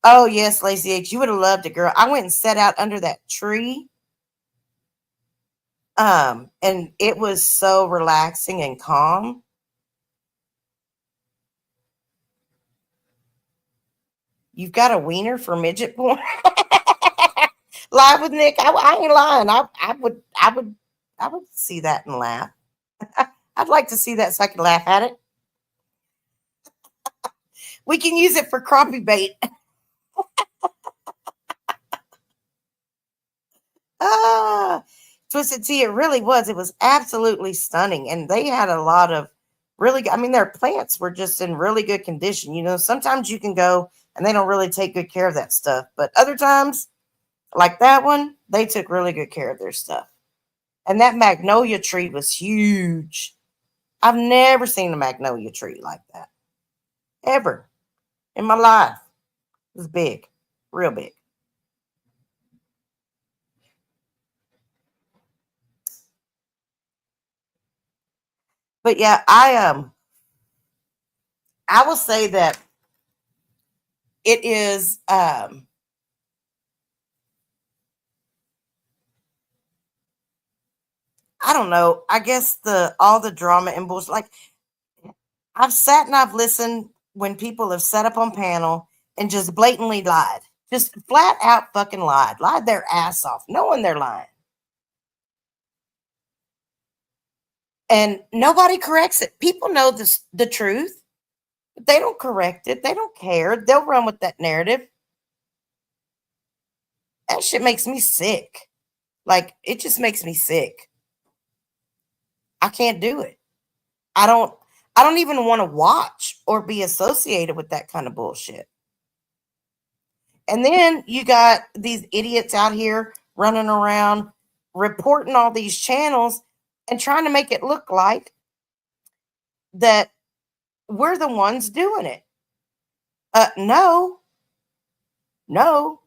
Oh yes, Lacey H, you would have loved it, girl. I went and sat out under that tree. And it was so relaxing and calm. You've got a wiener for midget porn? Live with Nick. I ain't lying. I would see that and laugh. I'd like to see that so I can laugh at it. We can use it for crappie bait. Ah, Twisted Tea, it really was. It was absolutely stunning. And they had a lot of I mean, their plants were just in really good condition. Sometimes you can go and they don't really take good care of that stuff. But other times, like that one, they took really good care of their stuff. And that magnolia tree was huge. I've never seen a magnolia tree like that. Ever in my life. It was big. Real big. But yeah, I will say that it is I don't know. I guess the all the drama and bullshit. Like I've sat and I've listened when people have set up on panel and just blatantly lied. Just flat out fucking lied their ass off, knowing they're lying. And nobody corrects it. People know the truth, but they don't correct it. They don't care. They'll run with that narrative. That shit makes me sick. Like it just makes me sick. I can't do it. I don't I don't even want to watch or be associated with that kind of bullshit. And then you got these idiots out here running around reporting all these channels and trying to make it look like that we're the ones doing it. No, no.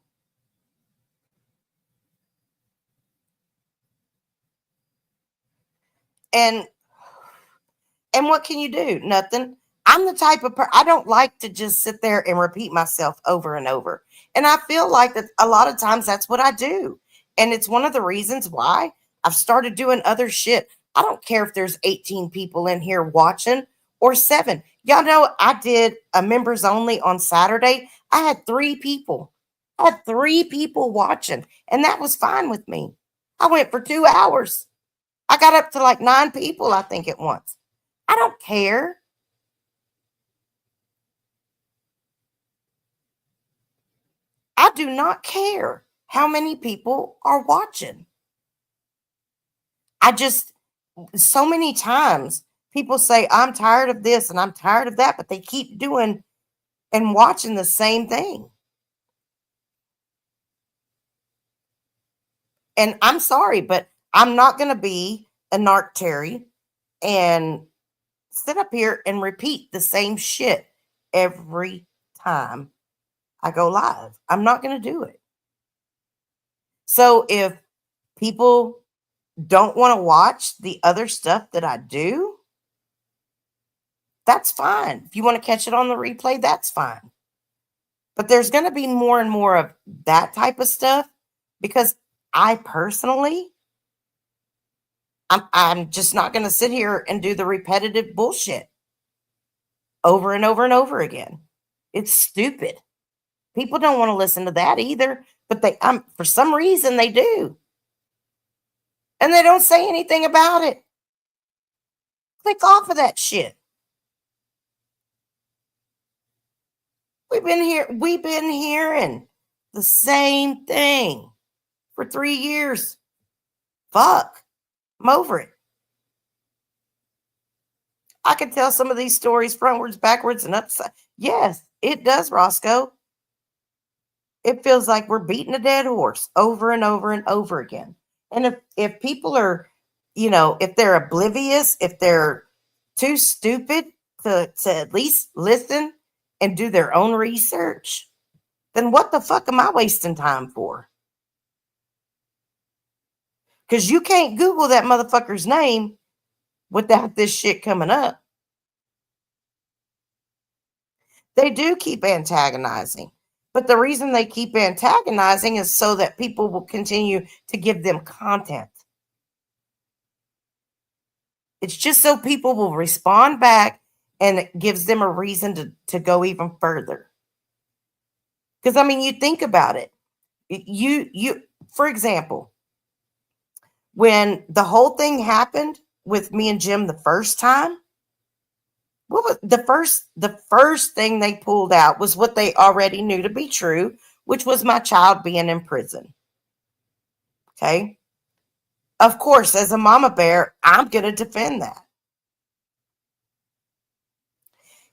And what can you do? Nothing. I'm the type of I don't like to just sit there and repeat myself over and over. And I feel like that a lot of times that's what I do. And it's one of the reasons why I've started doing other shit. I don't care if there's 18 people in here watching or 7. Y'all know I did a members only on Saturday. I had 3 people. I had 3 people watching, and that was fine with me. I went for 2 hours. I got up to like 9 people, I think, at once. I don't care. I do not care how many people are watching. I just, so many times people say, I'm tired of this and I'm tired of that, but they keep doing and watching the same thing. And I'm sorry, but I'm not going to be a narc Terry and sit up here and repeat the same shit every time I go live. I'm not going to do it. So if people don't want to watch the other stuff that I do, that's fine. If you want to catch it on the replay, that's fine. But there's going to be more and more of that type of stuff because I personally, I'm just not going to sit here and do the repetitive bullshit over and over and over again. It's stupid. People don't want to listen to that either, but they for some reason they do. And they don't say anything about it. Click off of that shit. We've been hearing the same thing for 3 years. Fuck. I'm over it. I can tell some of these stories frontwards, backwards, and upside. Yes, it does, Roscoe. It feels like we're beating a dead horse over and over and over again. And if people are, if they're oblivious, if they're too stupid to at least listen and do their own research, then what the fuck am I wasting time for? Because you can't Google that motherfucker's name without this shit coming up. They do keep antagonizing. But the reason they keep antagonizing is so that people will continue to give them content. It's just so people will respond back and it gives them a reason to go even further. Because, I mean, you think about it. You, for example, when the whole thing happened with me and Jim the first time, what was the first thing they pulled out was what they already knew to be true, which was my child being in prison. Okay. Of course, as a mama bear, I'm going to defend that.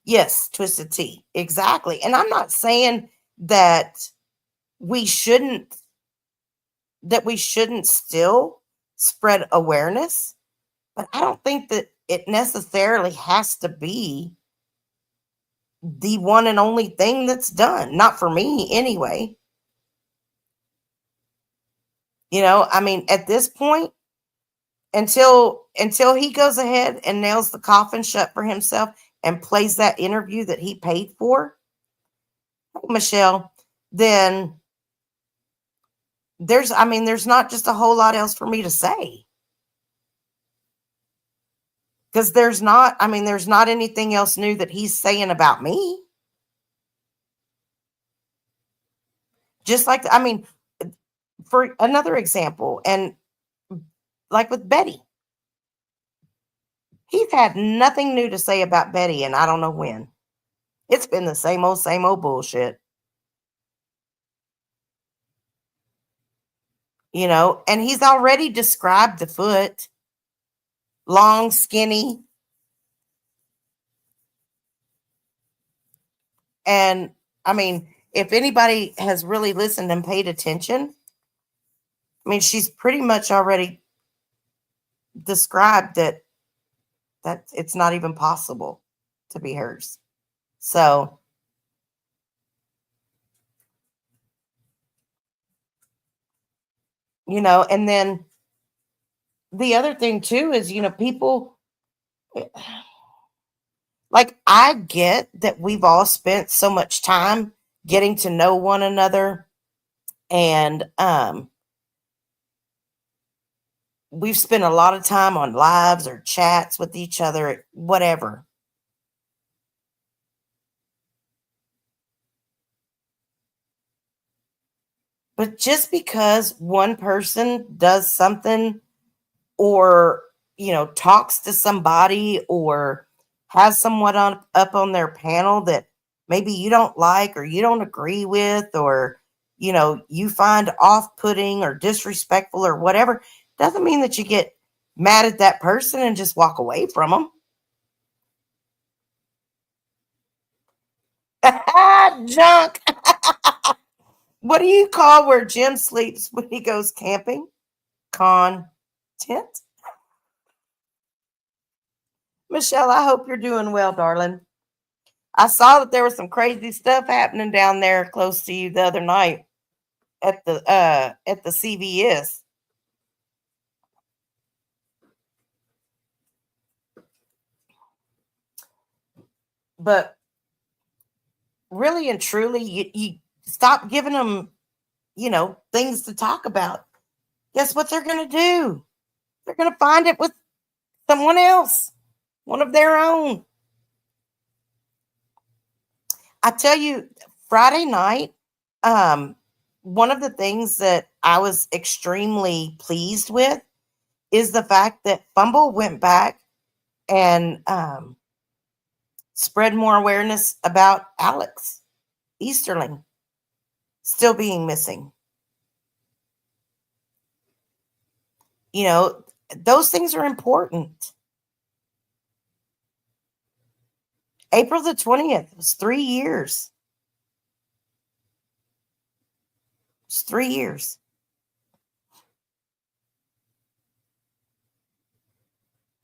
Yes, Twisted Tea. Exactly. And I'm not saying that we shouldn't still spread awareness, but I don't think that it necessarily has to be the one and only thing that's done. Not for me anyway. I mean, at this point, until he goes ahead and nails the coffin shut for himself and plays that interview that he paid for, Michelle, then there's not just a whole lot else for me to say. Because there's not anything else new that he's saying about me. Just like, for another example, and like with Betty, he's had nothing new to say about Betty, and I don't know when. It's been the same old bullshit. And he's already described the foot. Long, skinny. And, I mean, if anybody has really listened and paid attention, I mean, she's pretty much already described that it's not even possible to be hers. So, and then the other thing too is, people, like, I get that we've all spent so much time getting to know one another, and we've spent a lot of time on lives or chats with each other, whatever. But just because one person does something or, talks to somebody or has someone up on their panel that maybe you don't like or you don't agree with or, you find off putting or disrespectful or whatever, doesn't mean that you get mad at that person and just walk away from them. Junk. What do you call where Jim sleeps when he goes camping? Content. Michelle, I hope you're doing well, darling. I saw that there was some crazy stuff happening down there close to you the other night at the CVS. But really and truly, you stop giving them, things to talk about. Guess what they're going to do? They're going to find it with someone else, one of their own. I tell you, Friday night, um, one of the things that I was extremely pleased with is the fact that Fumble went back and spread more awareness about Alex Easterling still being missing. Those things are important. April the 20th was 3 years. It's 3 years.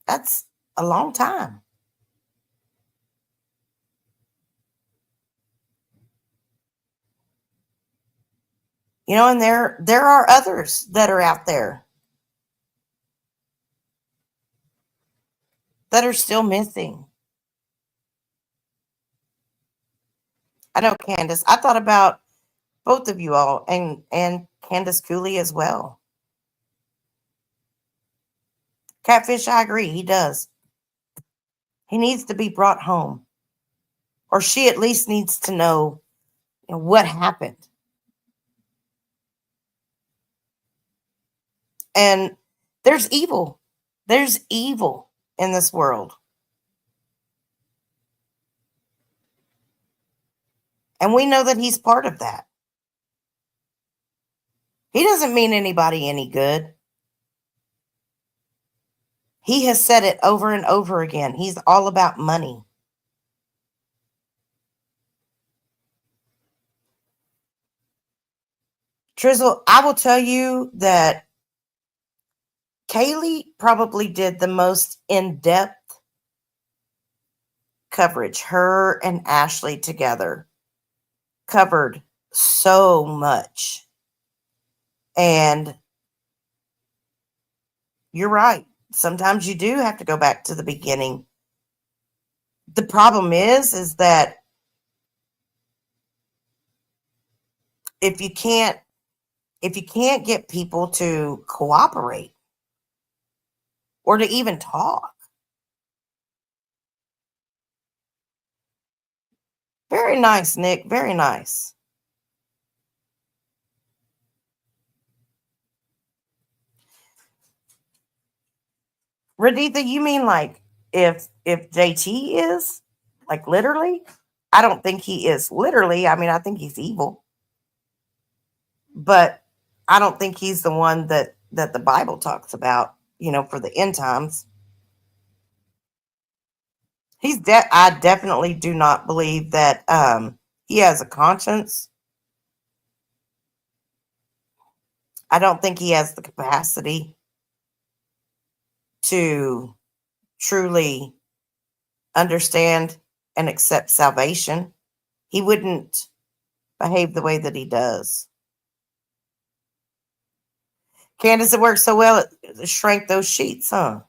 That's a long time. And there are others that are out there that are still missing. I know Candace. I thought about both of you all and Candace Cooley as well. Catfish, I agree, he does. He needs to be brought home. Or she at least needs to know, what happened. And there's evil. There's evil in this world. And we know that he's part of that. He doesn't mean anybody any good. He has said it over and over again. He's all about money. Trizzle, I will tell you that Kaylee probably did the most in-depth coverage. Her and Ashley together covered so much. And you're right. Sometimes you do have to go back to the beginning. The problem is that if you can't get people to cooperate or to even talk. Very nice, Nick. Very nice. Raditha, you mean like if JT is like literally? I don't think he is literally. I mean, I think he's evil, but I don't think he's the one that the Bible talks about. For the end times. I definitely do not believe that he has a conscience. I don't think he has the capacity to truly understand and accept salvation. He wouldn't behave the way that he does. Candace, it worked so well it shrank those sheets, huh?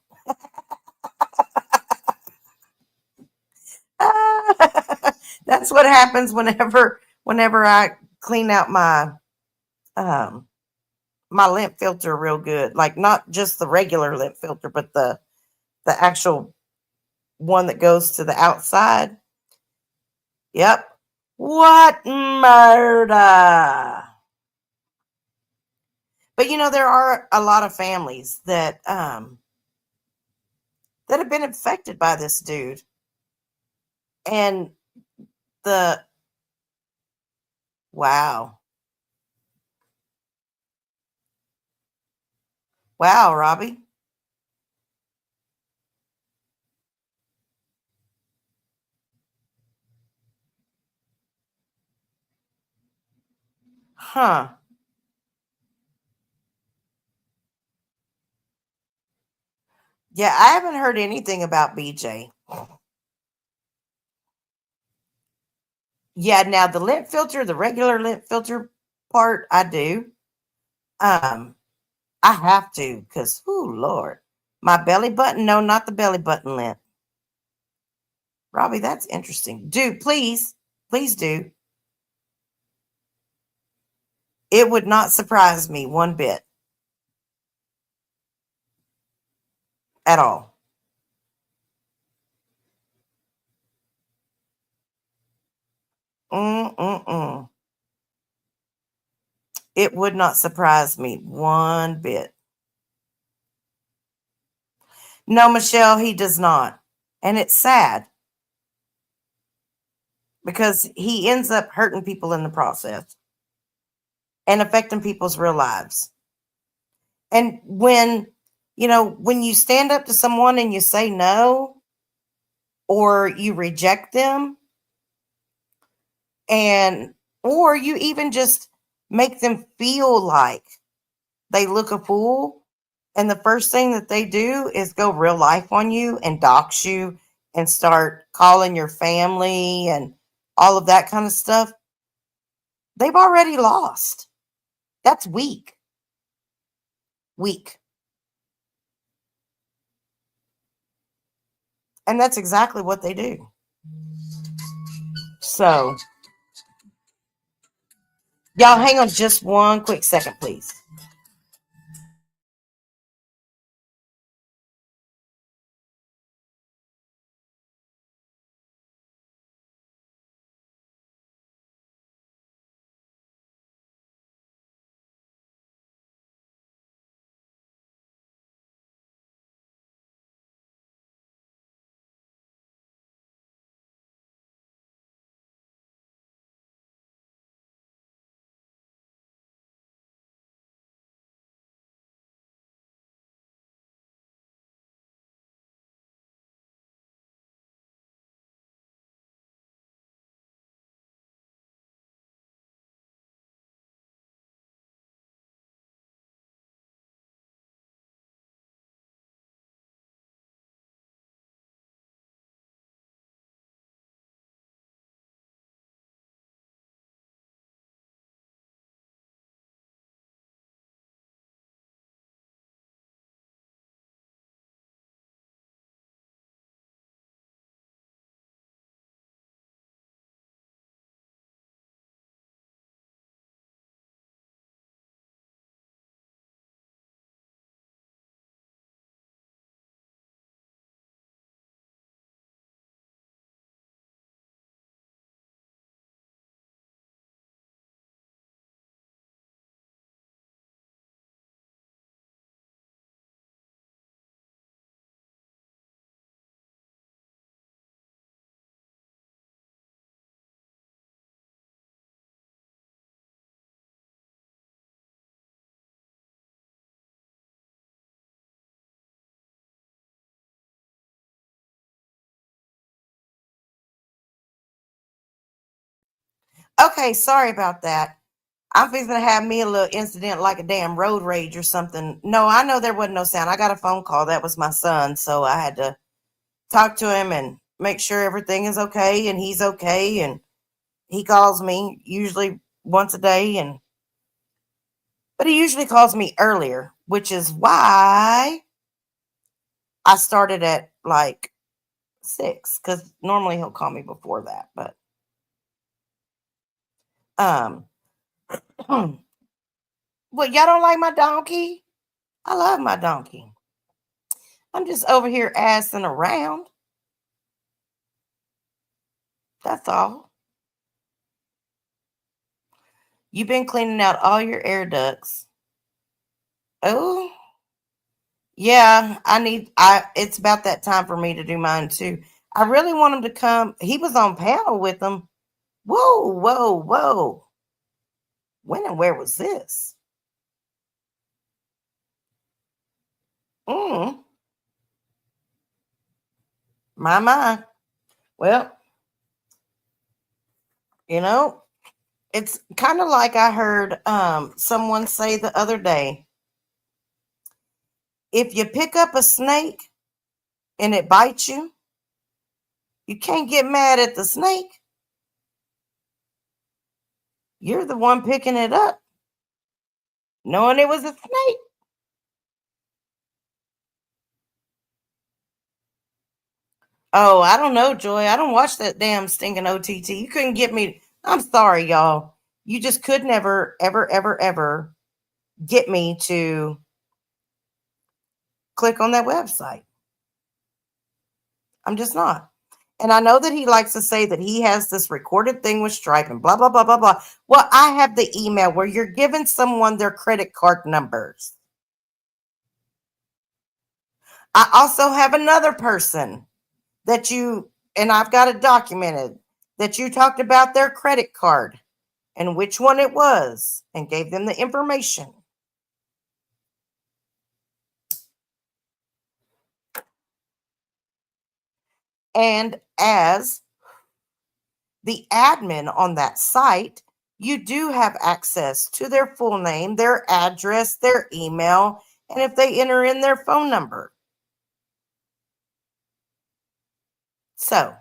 That's what happens whenever I clean out um my lint filter real good. Like not just the regular lint filter, but the actual one that goes to the outside. Yep. What murder? But there are a lot of families that have been affected by this dude. And the wow. Wow, Robbie. Huh. Yeah, I haven't heard anything about BJ. Yeah, now the lint filter, the regular lint filter part, I do. Um, I have to because, oh Lord, my belly button. No, not the belly button lint. Robbie, that's interesting. Do please, please do. It would not surprise me one bit at all. Mm-mm-mm. It would not surprise me one bit. No, Michelle, he does not. And it's sad because he ends up hurting people in the process and affecting people's real lives. And when you stand up to someone and you say no or you reject them and or you even just make them feel like they look a fool, and the first thing that they do is go real life on you and dox you and start calling your family and all of that kind of stuff, they've already lost. That's weak. Weak. And that's exactly what they do. So, y'all hang on just one quick second, please. Okay, sorry about that. I'm fixing to have me a little incident like a damn road rage or something. No, I know there wasn't no sound. I got a phone call. That was my son. So I had to talk to him and make sure everything is okay and he's okay. And he calls me usually once a day. But he usually calls me earlier, which is why I started at like 6, because normally he'll call me before that. But, um, well, y'all don't like my donkey? I love my donkey. I'm just over here assing around. That's all. You've been cleaning out all your air ducts. Oh, yeah, it's about that time for me to do mine too. I really want him to come. He was on panel with them. Whoa, whoa, whoa. When and where was this? Mm, my. Well, you know, it's kind of like I heard someone say the other day. If you pick up a snake and it bites you, you can't get mad at the snake. You're the one picking it up, knowing it was a snake. Oh, I don't know, Joy. I don't watch that damn stinking OTT. You couldn't get me. I'm sorry, y'all. You just could never, ever, ever, ever get me to click on that website. I'm just not. And I know that he likes to say that he has this recorded thing with Stripe and blah, blah, blah, blah, blah. Well, I have the email where you're giving someone their credit card numbers. I also have another person that and I've got it documented, that you talked about their credit card and which one it was and gave them the information. And as the admin on that site, you do have access to their full name, their address, their email, and if they enter in their phone number. So,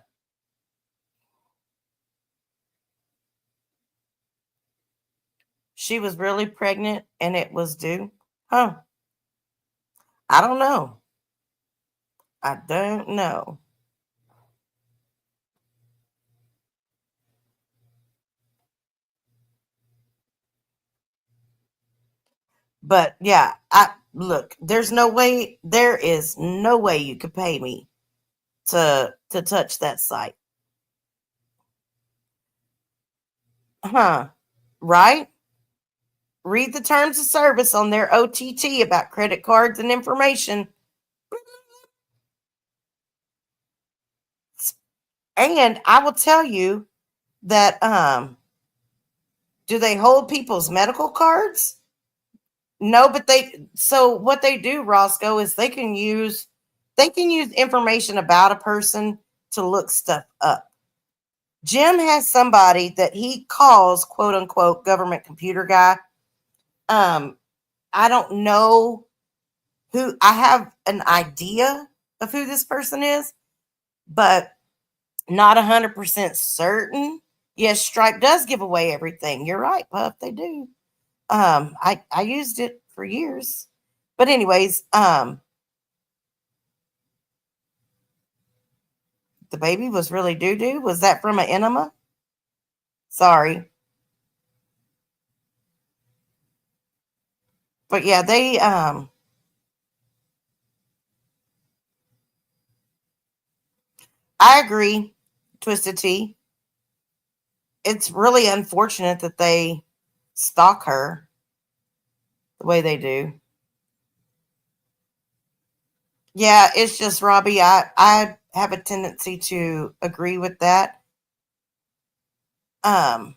she was really pregnant and it was due? Huh? I don't know. I don't know. But yeah, I look, there is no way you could pay me to touch that site. Huh? Right? Read the terms of service on their OTT about credit cards and information. And I will tell you that do they hold people's medical cards? No, but what they do, Roscoe, is they can use information about a person to look stuff up. Jim has somebody that he calls quote unquote government computer guy. Um, I don't know who. I have an idea of who this person is, but not 100% certain. Yes, Stripe does give away everything. You're right, Puff. They do. I used it for years, but anyways, the baby was really doo doo. Was that from an enema? Sorry, but yeah, I agree, Twisted Tea. It's really unfortunate that they stalk her the way they do. Yeah, it's just Robbie. I have a tendency to agree with that. Um,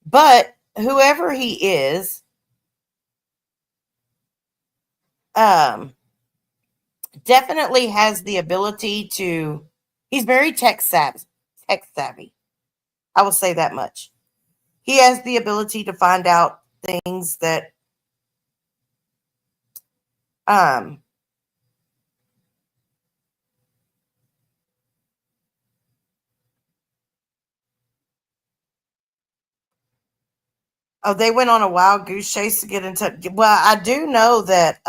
but whoever he is, um, definitely has the ability to. He's very tech savvy. Tech savvy. I will say that much. He has the ability to find out things that um oh, they went on a wild goose chase to get in touch. Well, I do know that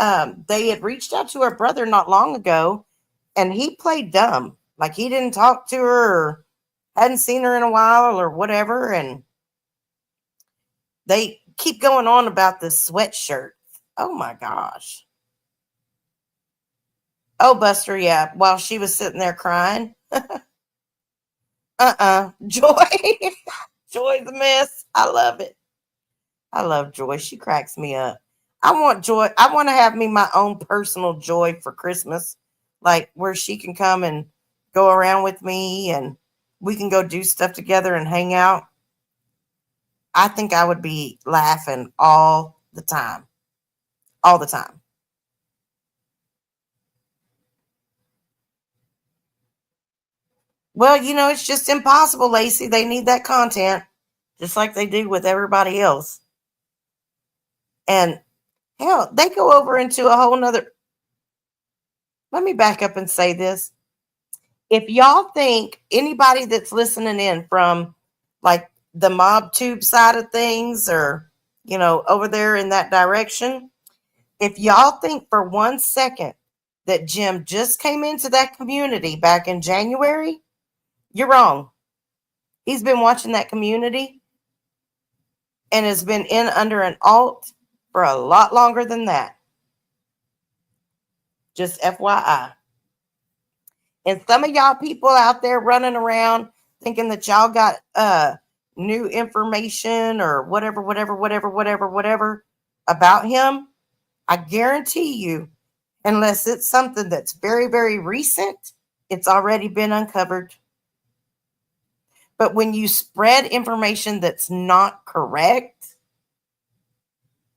they had reached out to her brother not long ago, and he played dumb, like he didn't talk to her or hadn't seen her in a while or whatever. And they keep going on about this sweatshirt. Oh my gosh. Oh, Buster, yeah. While she was sitting there crying. Joy. Joy's a mess. I love it. I love Joy. She cracks me up. I want joy. I want to have me my own personal joy for Christmas, like where she can come and go around with me and we can go do stuff together and hang out. I think I would be laughing all the time. All the time. Well, it's just impossible, Lacey. They need that content just like they do with everybody else. And hell, they go over into a whole nother. Let me back up and say this. If y'all think anybody that's listening in from like the mob tube side of things or, over there in that direction, if y'all think for 1 second that Jim just came into that community back in January, you're wrong. He's been watching that community and has been in under an alt for a lot longer than that. Just FYI. And some of y'all people out there running around thinking that y'all got new information or whatever about him, I guarantee you, unless it's something that's very, very recent, it's already been uncovered. But when you spread information that's not correct,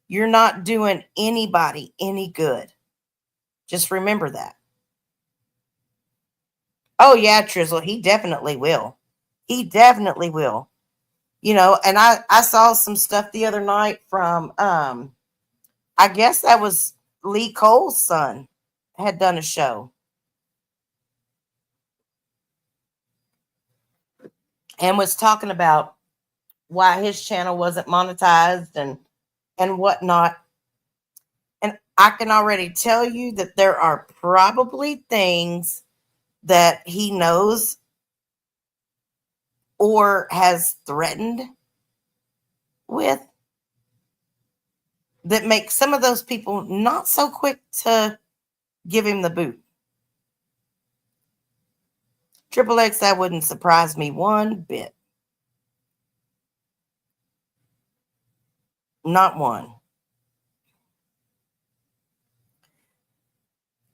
you're not doing anybody any good. Just remember that. Oh, yeah, Trizzle, he definitely will. He definitely will. And I saw some stuff the other night from, I guess that was Lee Cole's son had done a show. And was talking about why his channel wasn't monetized and whatnot. And I can already tell you that there are probably things that he knows or has threatened with that make some of those people not so quick to give him the boot. Triple X, that wouldn't surprise me one bit. Not one.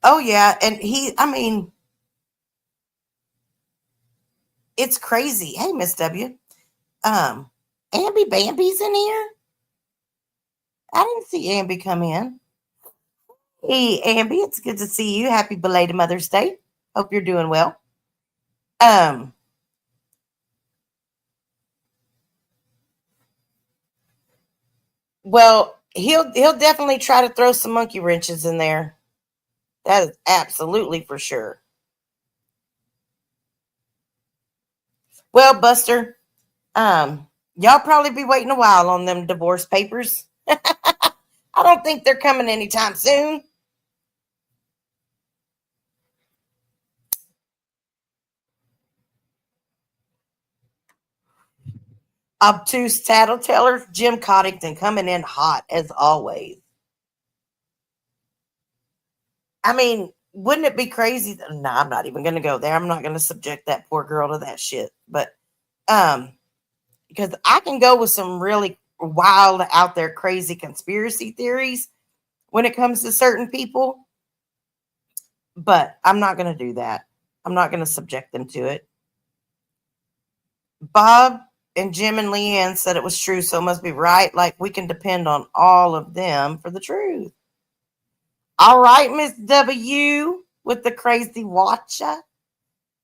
Oh, yeah. And it's crazy. Hey, Miss W. Amby Bambi's in here? I didn't see Amby come in. Hey, Amby, it's good to see you. Happy belated Mother's Day. Hope you're doing well. Well, he'll definitely try to throw some monkey wrenches in there. That is absolutely for sure. Well, Buster, y'all probably be waiting a while on them divorce papers. I don't think they're coming anytime soon. Obtuse tattletellers, Jim Coddington coming in hot as always. I mean, wouldn't it be crazy? No, I'm not even going to go there. I'm not going to subject that poor girl to that shit. But because I can go with some really wild, out there, crazy conspiracy theories when it comes to certain people. But I'm not going to do that. I'm not going to subject them to it. Bob and Jim and Leanne said it was true, so it must be right. Like we can depend on all of them for the truth. All right, Miss W with the crazy watcher.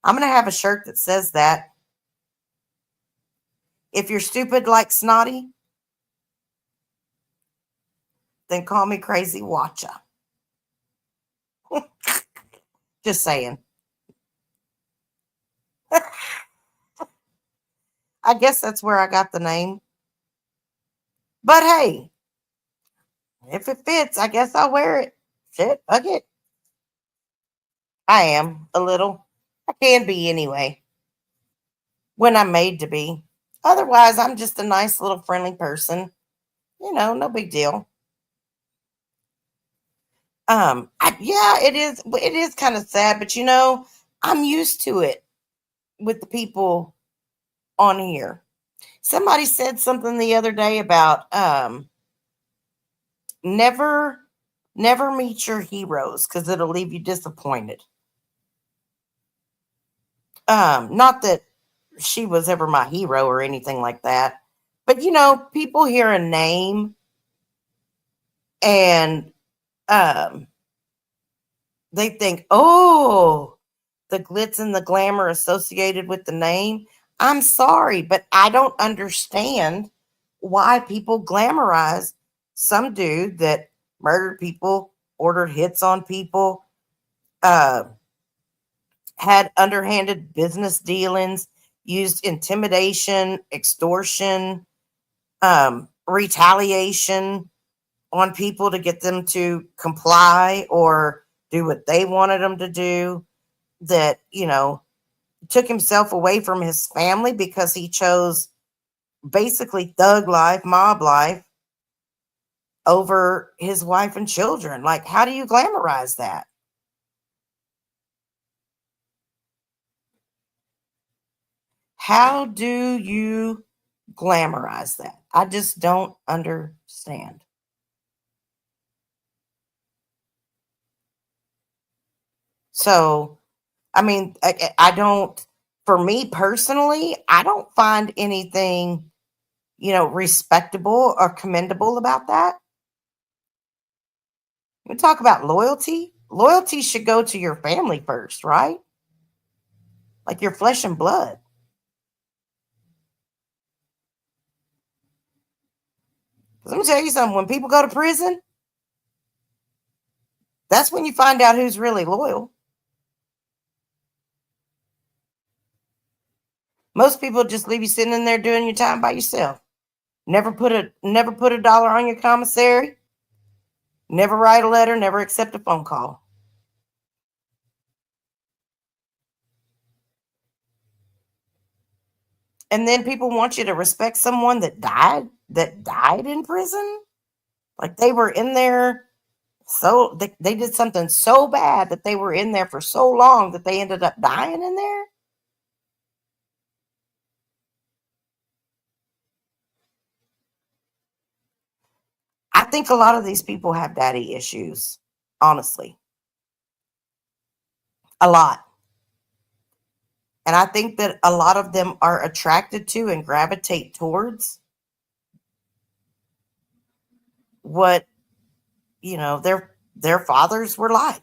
I'm going to have a shirt that says that. If you're stupid like Snotty, then call me crazy watcher. Just saying. I guess that's where I got the name. But hey, if it fits, I guess I'll wear it. Shit, fuck it. I am a little. I can be anyway. When I'm made to be. Otherwise, I'm just a nice little friendly person. No big deal. Yeah, it is. It is kind of sad, but I'm used to it with the people on here. Somebody said something the other day about never, never meet your heroes because it'll leave you disappointed. Not that she was ever my hero or anything like that, but people hear a name and um, they think, oh, the glitz and the glamour associated with the name. I'm sorry, but I don't understand why people glamorize some dude that murdered people, ordered hits on people, uh, had underhanded business dealings, used intimidation, extortion, retaliation on people to get them to comply or do what they wanted them to do. That, took himself away from his family because he chose basically thug life, mob life over his wife and children. Like, how do you glamorize that? How do you glamorize that? I just don't understand. So, I mean, I don't, for me personally, I don't find anything, respectable or commendable about that. We talk about loyalty. Loyalty should go to your family first, right? Like your flesh and blood. Let me tell you something. When people go to prison, that's when you find out who's really loyal. Most people just leave you sitting in there doing your time by yourself. Never put a dollar on your commissary. Never write a letter. Never accept a phone call. And then people want you to respect someone that died in prison. Like they were in there, so they did something so bad that they were in there for so long that they ended up dying in there. I think a lot of these people have daddy issues, honestly. A lot. And I think that a lot of them are attracted to and gravitate towards what, their fathers were like.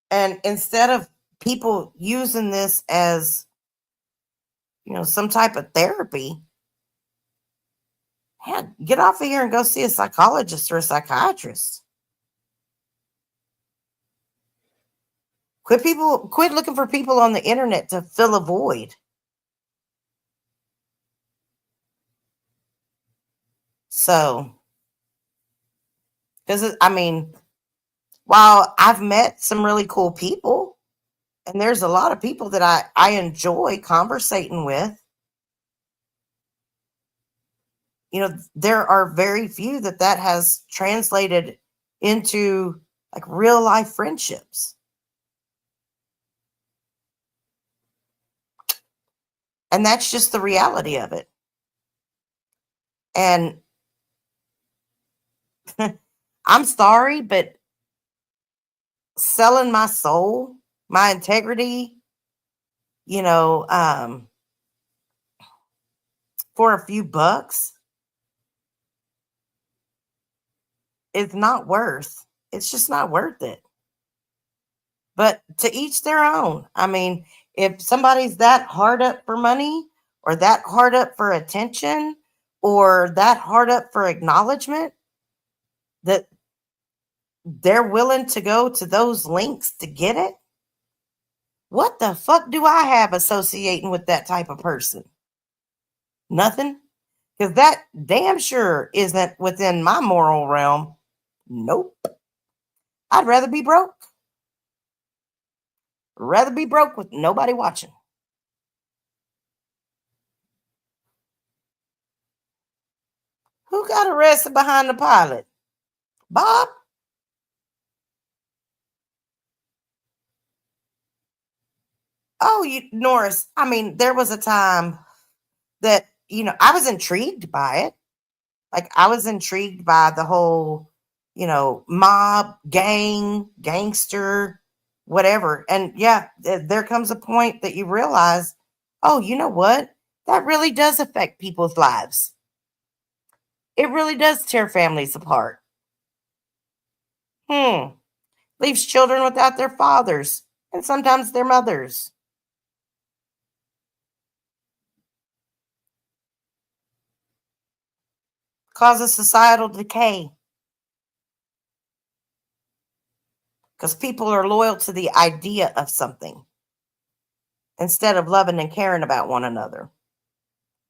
And instead of people using this as, some type of therapy, man, get off of here and go see a psychologist or a psychiatrist. Quit looking for people on the internet to fill a void. So, because I mean, while I've met some really cool people, and there's a lot of people that I enjoy conversating with, there are very few that has translated into like real life friendships. And that's just the reality of it. And I'm sorry, but selling my soul, my integrity, you know, um, for a few bucks is not worth. It's just not worth it. But to each their own. I mean, if somebody's that hard up for money or that hard up for attention or that hard up for acknowledgement that they're willing to go to those links to get it, what the fuck do I have associating with that type of person? Nothing. Because that damn sure isn't within my moral realm. Nope. I'd rather be broke. Rather be broke with nobody watching. Who got arrested behind the pilot? Bob? Oh, Norris, I mean, there was a time that, I was intrigued by it. Like, I was intrigued by the whole, mob, gangster, whatever. And yeah, there comes a point that you realize, oh, you know what? That really does affect people's lives. It really does tear families apart. Leaves children without their fathers and sometimes their mothers. Causes societal decay because people are loyal to the idea of something instead of loving and caring about one another.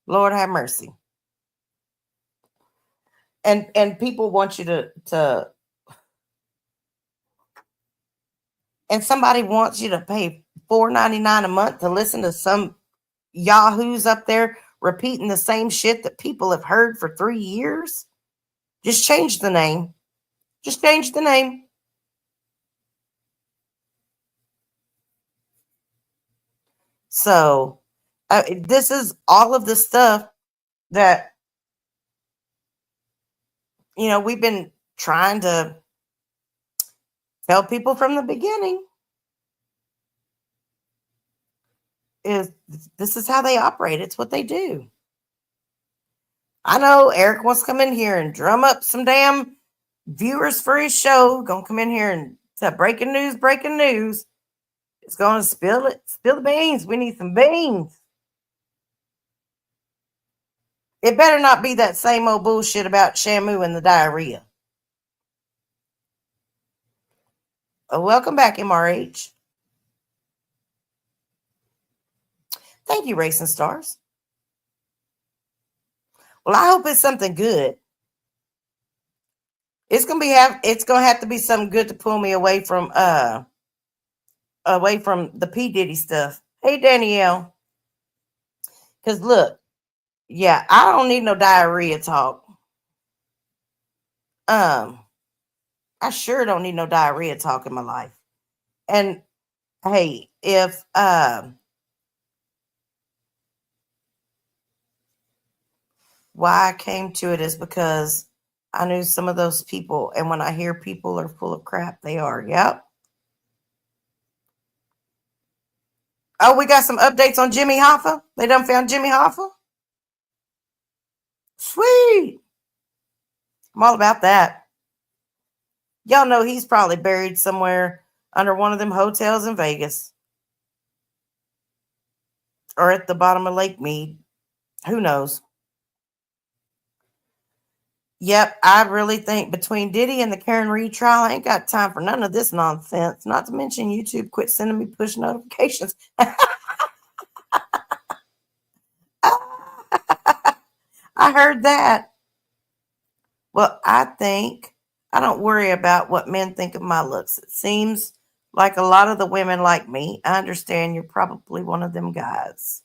Lord have mercy. And people want you to and somebody wants you to pay $4.99 a month to listen to some yahoos up there repeating the same shit that people have heard for 3 years. Just change the name. Just change the name. So this is all of the stuff that we've been trying to tell people from the beginning. Is this is how they operate? It's what they do. I know Eric wants to come in here and drum up some damn viewers for his show. Gonna come in here and say breaking news, breaking news. It's gonna spill the beans. We need some beans. It better not be that same old bullshit about Shamu and the diarrhea. Welcome back, MRH. Thank you, Racing Stars. Well, I hope it's something good. It's gonna have to be something good to pull me away from the P. Diddy stuff. Hey, Danielle. Because look, yeah, I don't need no diarrhea talk. I sure don't need no diarrhea talk in my life. And hey, if why I came to it is because I knew some of those people, and when I hear people are full of crap, they are. Yep. Oh, we got some updates on Jimmy Hoffa. They done found Jimmy Hoffa. Sweet. I'm all about that. Y'all know he's probably buried somewhere under one of them hotels in Vegas or at the bottom of Lake Mead. Who knows? Yep, I really think between Diddy and the Karen Reed trial, I ain't got time for none of this nonsense. Not to mention YouTube quit sending me push notifications. I heard that. Well, I don't worry about what men think of my looks. It seems like a lot of the women like me. I understand you're probably one of them guys.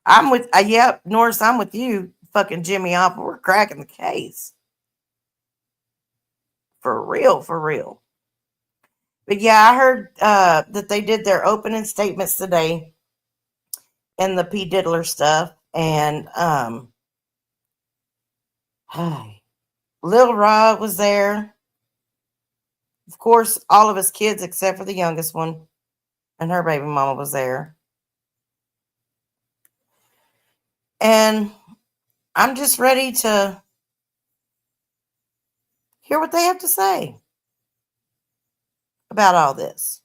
I'm with, yeah, Norris, I'm with you, fucking Jimmy Hoffa. We're cracking the case. For real, for real. But yeah, I heard that they did their opening statements today and the P. Diddler stuff. And Lil Rod was there. Of course, all of his kids except for the youngest one. And her baby mama was there. And I'm just ready to hear what they have to say about all this.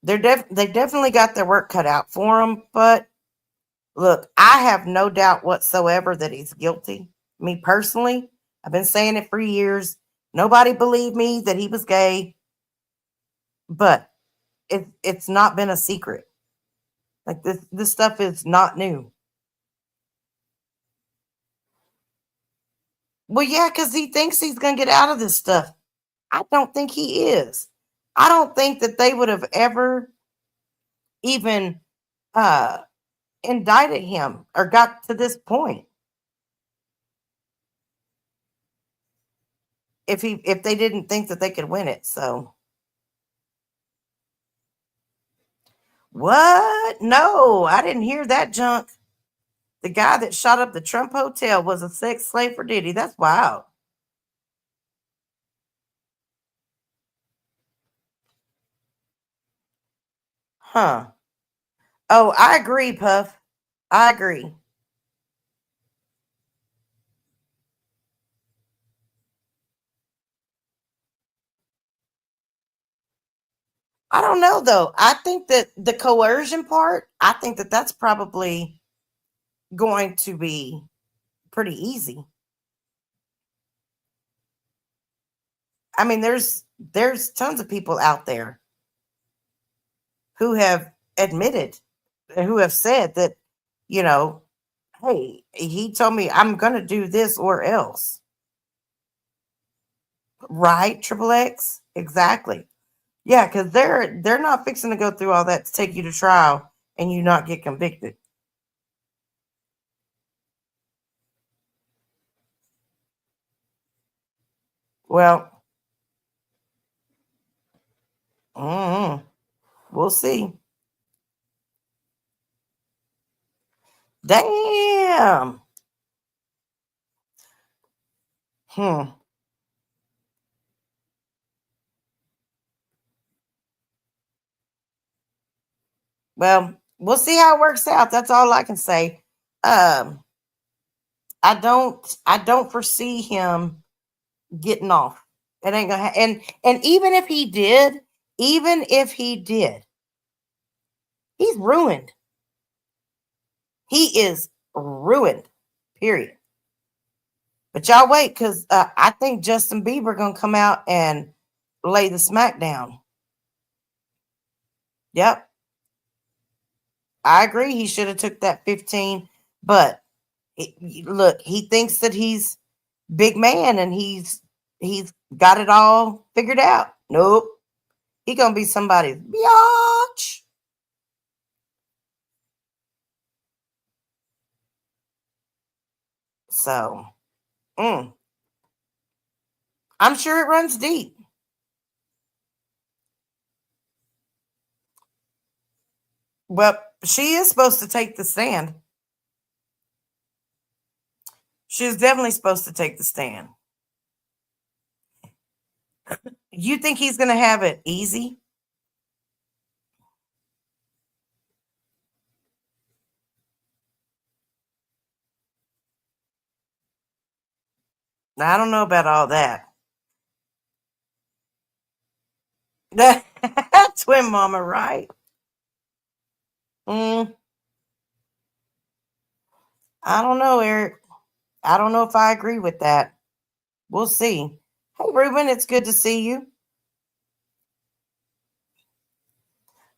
They definitely got their work cut out for them. But look, I have no doubt whatsoever that he's guilty. Me personally, I've been saying it for years. Nobody believed me that he was gay. But it's not been a secret. Like this stuff is not new. Well, yeah, because he thinks he's going to get out of this stuff. I don't think he is. I don't think that they would have ever even indicted him or got to this point if they didn't think that they could win it. So what? No, I didn't hear that junk. The guy that shot up the Trump Hotel was a sex slave for Diddy. That's wild. Huh. Oh, I agree, Puff. I agree. I don't know though. I think that the coercion part, I think that that's probably going to be pretty easy. I mean, there's tons of people out there who have admitted, who have said that, you know, hey, he told me I'm gonna do this or else. Right, Triple X? Exactly. Yeah, because they're not fixing to go through all that to take you to trial and you not get convicted. Well, mm, we'll see. Damn. Hmm. Well, we'll see how it works out. That's all I can say. Um, I don't foresee him getting off. It ain't gonna and even if he did, he's ruined. He is ruined. Period. But y'all wait, because I think Justin Bieber gonna come out and lay the smack down. Yep, I agree. He should have took that 15, but look, he thinks that he's big man and he's got it all figured out. Nope, he gonna be somebody's biatch. So, mm, I'm sure it runs deep. Well, she is supposed to take the stand. She's definitely supposed to take the stand. You think he's gonna have it easy? I don't know about all that. Twin mama, right? Mm, I don't know, Eric. I don't know if I agree with that. We'll see. Hey, Ruben, it's good to see you.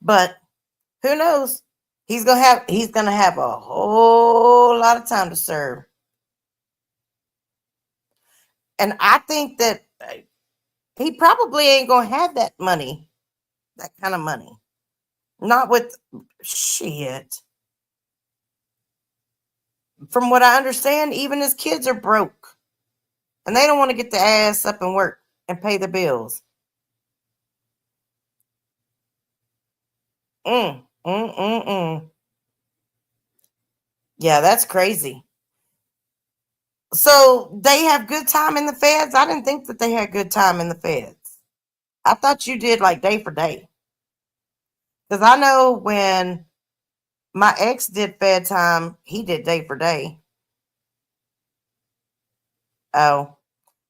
But who knows? He's gonna have a whole lot of time to serve, and I think that he probably ain't gonna have that money, that kind of money. Not with shit. From what I understand, even his kids are broke, and they don't want to get the ass up and work and pay the bills. Mm. Yeah, that's crazy. So they have good time in the feds? I didn't think that they had good time in the feds. I thought you did like day for day. Because I know when my ex did fed time, he did day for day. Oh,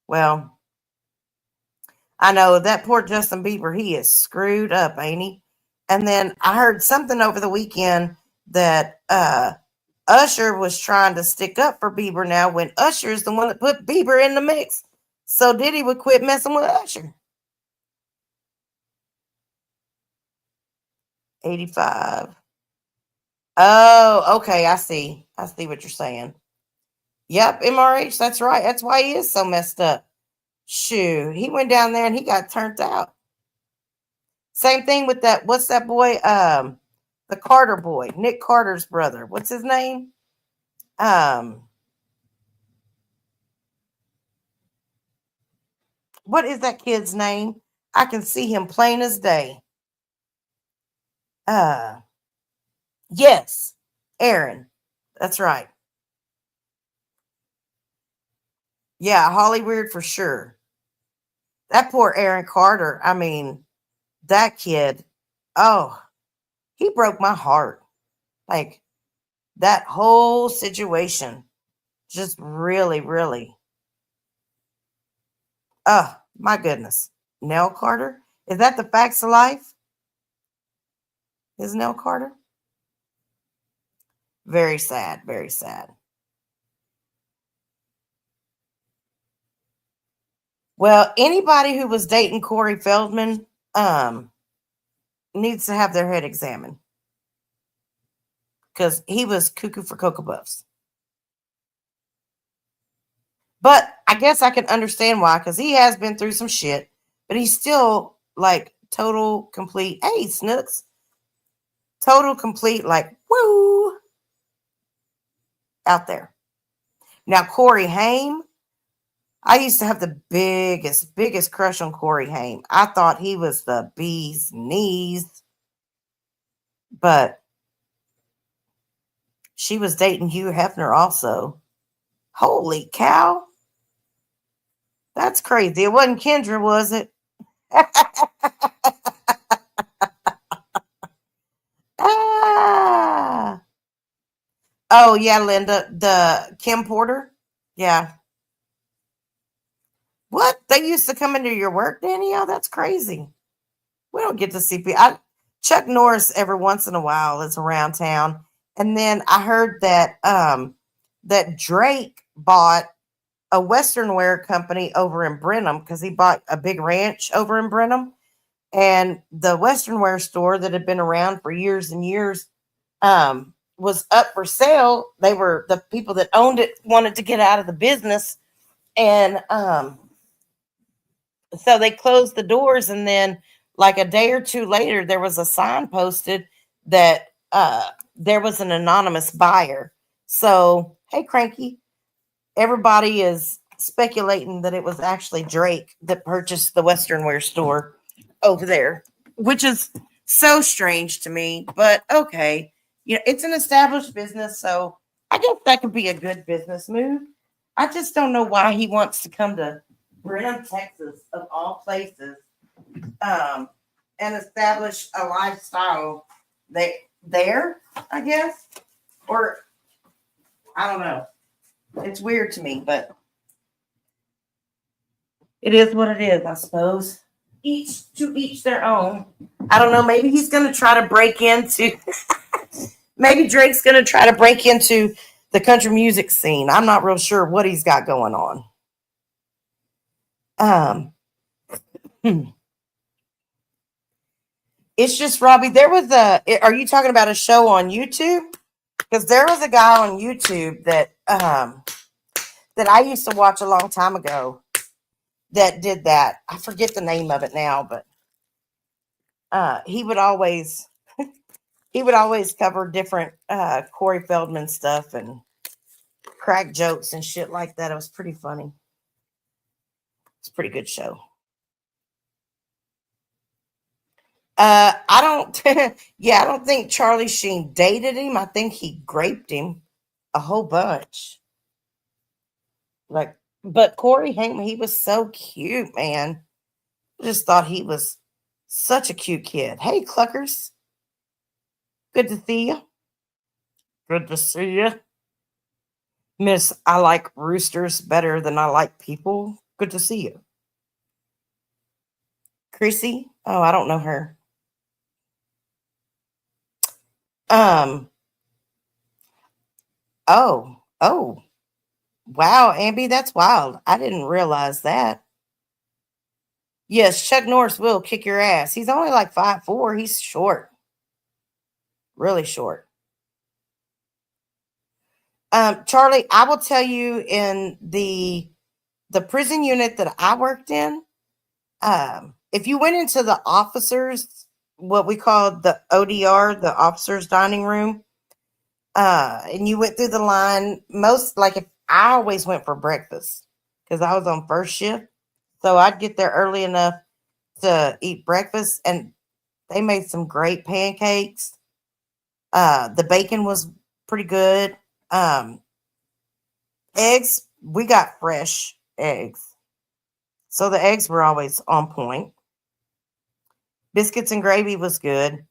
well, I know that poor Justin Bieber, he is screwed up, ain't he? And then I heard something over the weekend that Usher was trying to stick up for Bieber now when Usher is the one that put Bieber in the mix. So Diddy would quit messing with Usher. 85. Oh, okay. I see. I see what you're saying. Yep, MRH. That's right. That's why he is so messed up. Shoot, he went down there and he got turned out. Same thing with that. What's that boy? The Carter boy, Nick Carter's brother. What's his name? Um, What is that kid's name? I can see him plain as day. Uh, yes, Aaron. That's right. Yeah, Hollywood for sure. That poor Aaron Carter. I mean, that kid. Oh, he broke my heart. Like that whole situation. Just really, really. Oh, my goodness. Nell Carter? Is that the facts of life? Is Nell Carter? Very sad. Very sad. Well, anybody who was dating Corey Feldman um, needs to have their head examined because he was cuckoo for Cocoa Puffs. But I guess I can understand why because he has been through some shit, but he's still like total complete. Hey, Snooks, total complete, like woo out there. Now, Corey Haim, I used to have the biggest crush on Corey Haim. I thought he was the bee's knees, but she was dating Hugh Hefner also. Holy cow. That's crazy. It wasn't Kendra, was it? Ah. Oh, yeah, Linda. The Kim Porter. Yeah. What? They used to come into your work, Danielle? That's crazy. We don't get to see people. Chuck Norris every once in a while is around town. And then I heard that that Drake bought a Western wear company over in Brenham because he bought a big ranch over in Brenham. And the Western wear store that had been around for years and years was up for sale. They were the people that owned it wanted to get out of the business. And so they closed the doors, and then like a day or two later there was a sign posted that there was an anonymous buyer. So hey, Cranky, everybody is speculating that it was actually Drake that purchased the Western wear store over there, which is so strange to me, but okay. It's an established business, so I guess that could be a good business move. I just don't know why he wants to come to Brenham, Texas, of all places, um, and establish a lifestyle there, I guess. Or I don't know. It's weird to me, but it is what it is, I suppose. Each their own. I don't know. Maybe he's going to try to break into. Maybe Drake's going to try to break into the country music scene. I'm not real sure what he's got going on. Um, it's just Robbie. There was a. Are you talking about a show on YouTube? Because there was a guy on YouTube that I used to watch a long time ago that did that. I forget the name of it now, but he would always cover different Corey Feldman stuff and crack jokes and shit like that. It was pretty funny. It's a pretty good show. I don't. Yeah, I don't think Charlie Sheen dated him. I think he graped him a whole bunch. Like, but Corey Haim, he was so cute, man. I just thought he was such a cute kid. Hey, Cluckers, good to see you. Good to see you, Miss. I like roosters better than I like people. Good to see you, Chrissy. Oh, I don't know her. Um. Oh. Wow, Amby, that's wild. I didn't realize that. Yes, Chuck Norris will kick your ass. He's only like 5'4". He's short, really short. Charlie, I will tell you in the prison unit that I worked in, if you went into the officers, what we called the ODR, the officers dining room, and you went through the line, most like if I always went for breakfast because I was on first shift. So I'd get there early enough to eat breakfast, and they made some great pancakes. The bacon was pretty good. Um, Eggs, we got fresh eggs. So the eggs were always on point. Biscuits and gravy was good.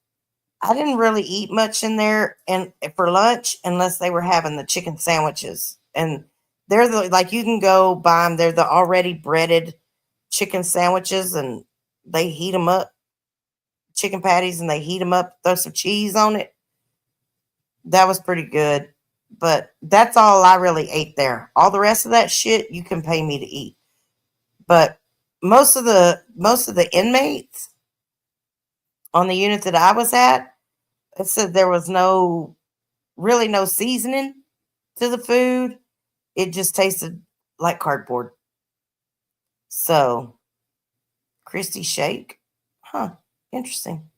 I didn't really eat much in there and for lunch unless they were having the chicken sandwiches. And they're like you can go buy them. They're the already breaded chicken sandwiches, and they heat them up, chicken patties, and they heat them up, throw some cheese on it. That was pretty good. But that's all I really ate there. All the rest of that shit you can pay me to eat. But most of the inmates on the unit that I was at, it said there was no seasoning to the food. It just tasted like cardboard. So, Christy Shake, huh? Interesting.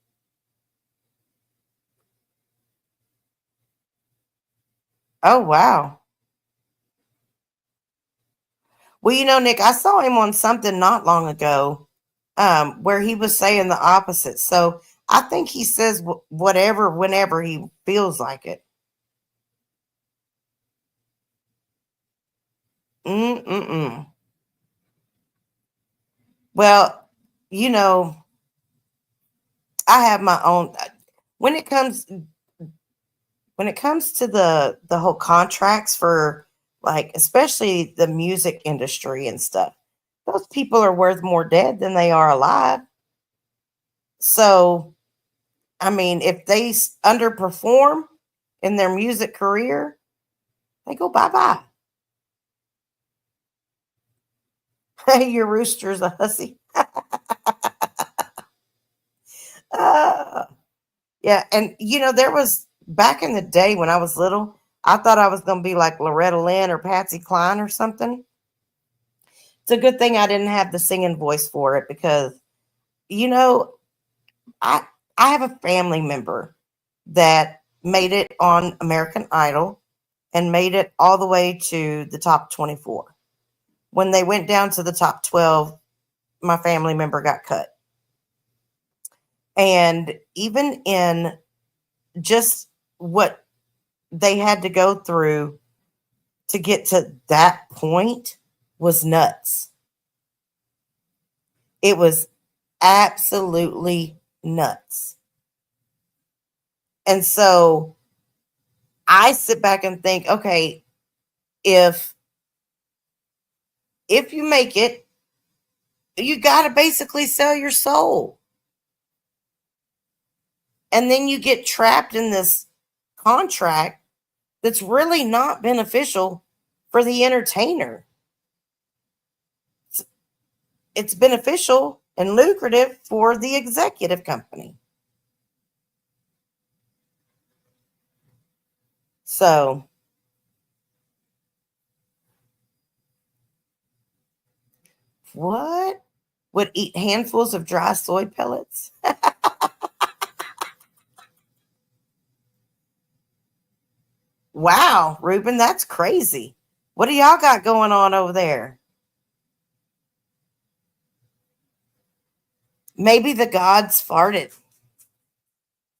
Oh wow. Well, Nick, I saw him on something not long ago, where he was saying the opposite. So I think he says whatever whenever he feels like it. Mm-mm-mm. Well, you know, I have my own when it comes to the whole contracts for, like, especially the music industry and stuff. Those people are worth more dead than they are alive. So, I mean, if they underperform in their music career, they go bye-bye. Hey, your rooster's a hussy. Uh, yeah, and there was back in the day when I was little, I thought I was going to be like Loretta Lynn or Patsy Cline or something. It's a good thing I didn't have the singing voice for it because, you know, I I have a family member that made it on American Idol and made it all the way to the top 24. When they went down to the top 12, my family member got cut. And even in just what they had to go through to get to that point was nuts. It was absolutely nuts. And so I sit back and think, okay, if if you make it, you got to basically sell your soul. And then you get trapped in this contract that's really not beneficial for the entertainer. It's beneficial and lucrative for the executive company. So, what? Would eat handfuls of dry soy pellets? Wow, Ruben, that's crazy. What do y'all got going on over there? Maybe the gods farted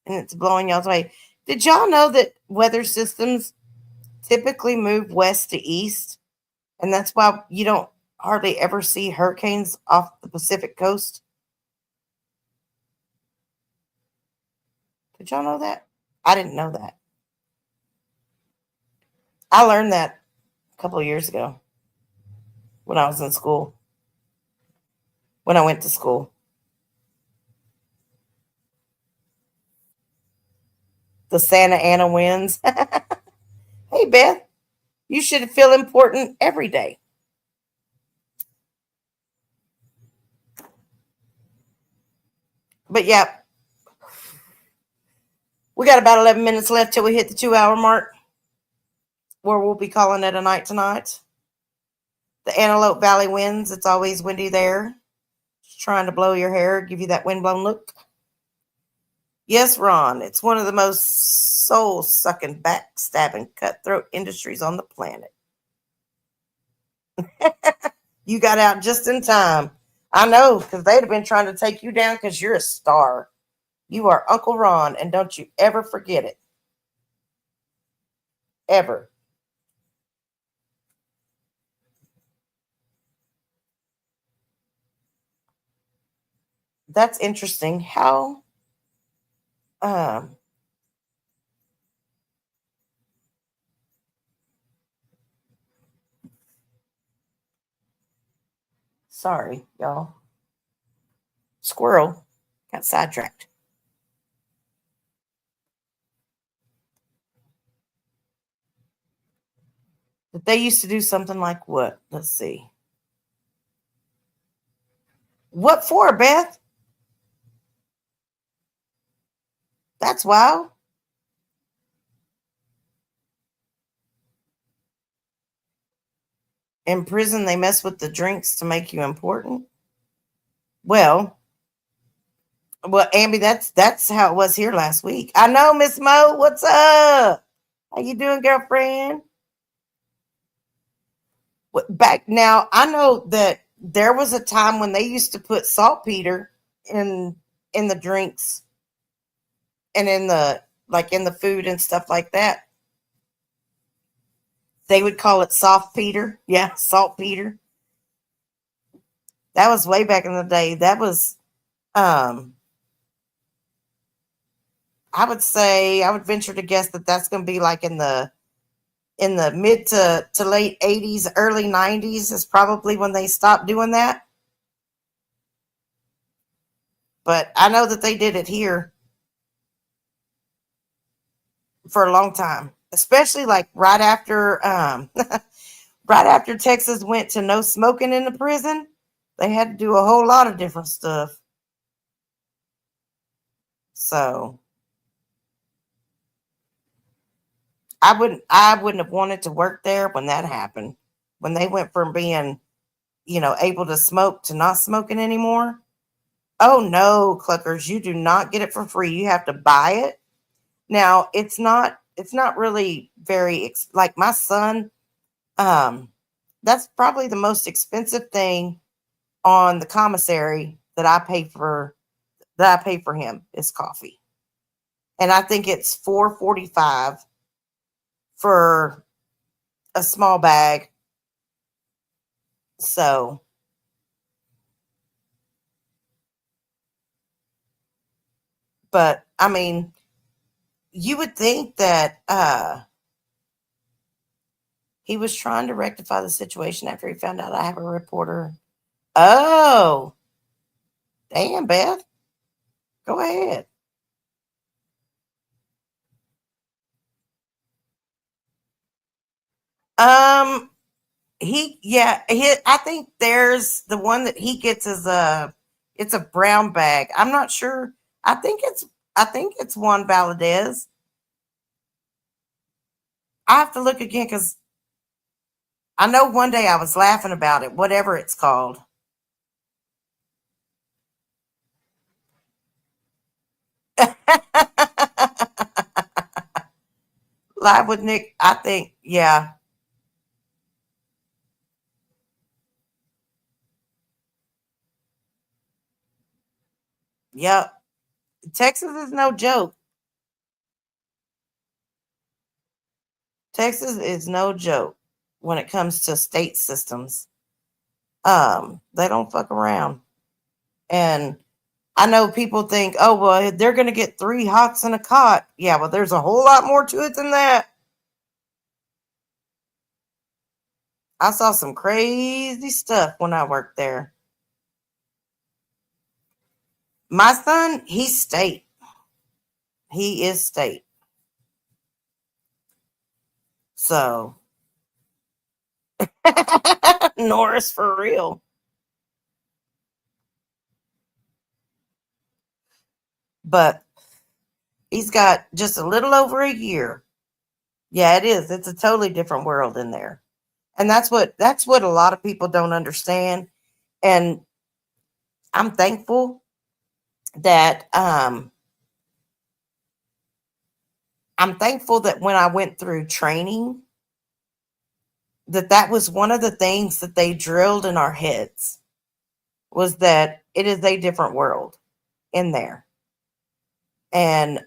and it's blowing y'all's way. Did y'all know that weather systems typically move west to east? And that's why you don't hardly ever see hurricanes off the Pacific coast? Did y'all know that? I didn't know that. I learned that a couple of years ago when I was in school, when I went to school. The Santa Ana winds. Hey, Beth, you should feel important every day. But yeah, we got about 11 minutes left till we hit the 2 hour mark, where we'll be calling it a night tonight. The Antelope Valley winds, it's always windy there. Just trying to blow your hair, give you that windblown look. Yes, Ron, it's one of the most soul sucking, backstabbing, cutthroat industries on the planet. You got out just in time. I know, because they'd have been trying to take you down because you're a star. You are Uncle Ron, and don't you ever forget it. Ever. That's interesting. How um sorry, y'all. Squirrel got sidetracked. But they used to do something like what? Let's see. What for, Beth? That's wild. In prison, they mess with the drinks to make you important. Well, well, Amby, that's how it was here last week. I know, Miss Mo. What's up? How you doing, girlfriend? Back now, I know that there was a time when they used to put saltpeter in in the drinks and in the like in the food and stuff like that. They would call it soft peter. Yeah, saltpeter. That was way back in the day. That was um I would venture to guess that that's going to be like in the mid to late 80s, early 90s is probably when they stopped doing that. But I know that they did it here for a long time, especially like right after right after Texas went to no smoking in the prison. They had to do a whole lot of different stuff. So I wouldn't have wanted to work there when that happened. When they went from being, able to smoke to not smoking anymore. Oh no, Cluckers, you do not get it for free. You have to buy it. Now, it's not really very like my son, um that's probably the most expensive thing on the commissary that I pay for him is coffee. And I think it's 4.45 for a small bag. So, but I mean, you would think that he was trying to rectify the situation after he found out I have a reporter. Oh, damn, Beth. Go ahead. Um, I think there's the one that he gets is it's a brown bag. I'm not sure. I think it's Juan Valadez. I have to look again because I know one day I was laughing about it, whatever it's called. Live with Nick, I think, yeah. Yep. Texas is no joke. Texas is no joke when it comes to state systems. They don't fuck around. And I know people think, oh, well, they're going to get three hots in a cot. Yeah, well, there's a whole lot more to it than that. I saw some crazy stuff when I worked there. My son, he's state. He is state. So, Norris for real. But he's got just a little over a year. Yeah, it is. It's a totally different world in there. And that's what a lot of people don't understand. And I'm thankful that when I went through training, that was one of the things that they drilled in our heads was that it is a different world in there. And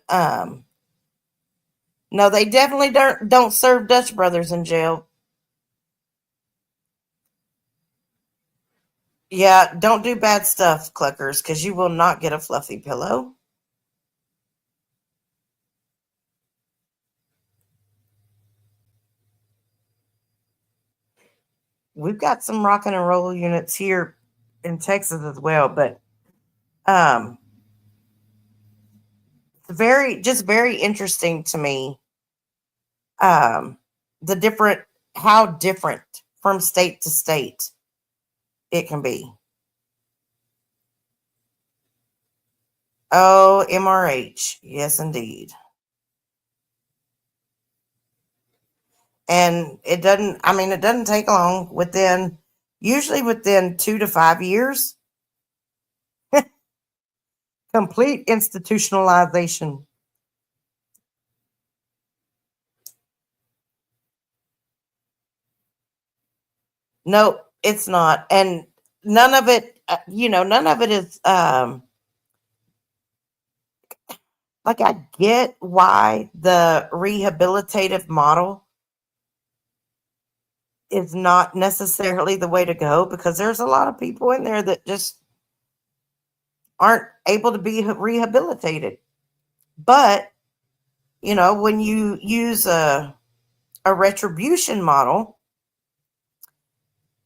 no, they definitely don't serve Dutch brothers in jail. Yeah, don't do bad stuff, Cluckers, because you will not get a fluffy pillow. We've got some rockin' and roll units here in Texas as well, but um, very interesting to me. Um, the different, how different from state to state it can be. Oh, MRH, yes, indeed. And it doesn't. I mean, it doesn't take long. Usually within 2 to 5 years, complete institutionalization. No, it's not. And none of it, none of it is like, I get why the rehabilitative model is not necessarily the way to go, because there's a lot of people in there that just aren't able to be rehabilitated. But, when you use a retribution model,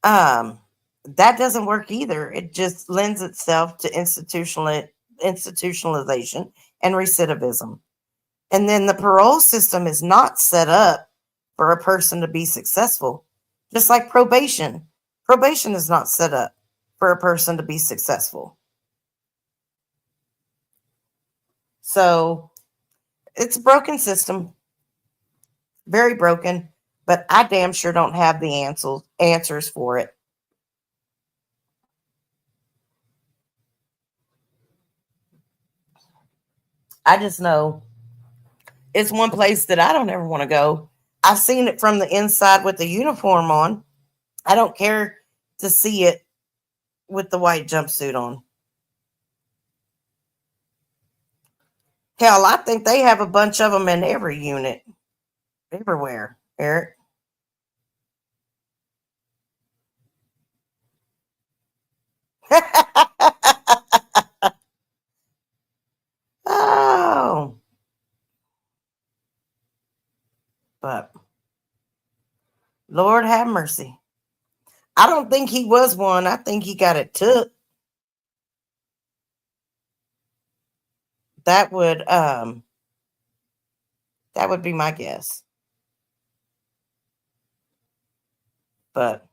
um, that doesn't work either. It just lends itself to institutionalization and recidivism. And then the parole system is not set up for a person to be successful, just like probation. Probation is not set up for a person to be successful. So it's a broken system, very broken, but I damn sure don't have the answers for it. I just know it's one place that I don't ever want to go. I've seen it from the inside with the uniform on. I don't care to see it with the white jumpsuit on. Hell, I think they have a bunch of them in every unit, everywhere, Eric. Oh, but Lord have mercy. I don't think he was one. I think he got it took. That would um that would be my guess. But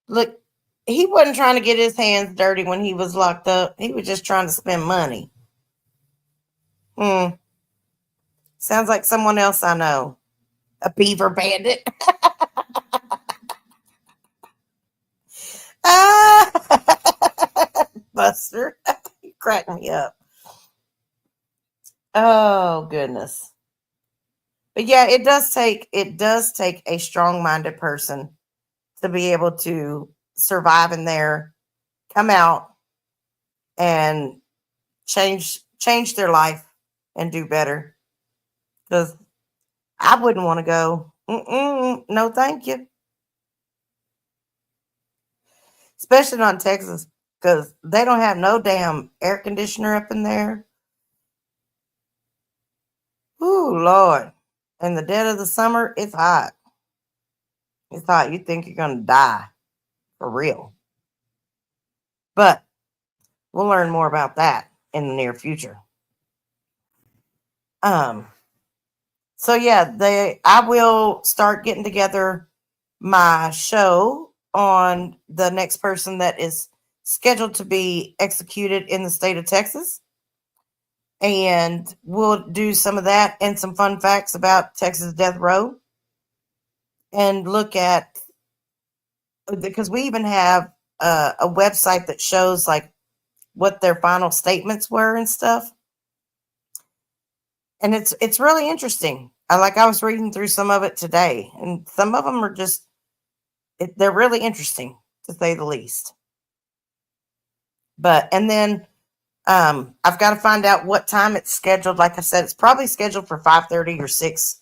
look, he wasn't trying to get his hands dirty when he was locked up. He was just trying to spend money. Hmm. Sounds like someone else I know. A beaver bandit. Ah, Buster. You crack me up. Oh goodness. But yeah, it does take a strong minded person to be able to survive in there, come out and change their life and do better. Because I wouldn't want to go. No, thank you. Especially not in Texas, because they don't have no damn air conditioner up in there. Ooh, Lord. In the dead of the summer, it's hot. It's hot. You think you're going to die for real. But we'll learn more about that in the near future. Um, so yeah, I will start getting together my show on the next person that is scheduled to be executed in the state of Texas. And we'll do some of that and some fun facts about Texas death row, and look at, because we even have a website that shows like what their final statements were and stuff. And it's really interesting. I was reading through some of it today, and some of them are just they're really interesting to say the least. But and then I've got to find out what time it's scheduled. Like I said, it's probably scheduled for 5:30 or 6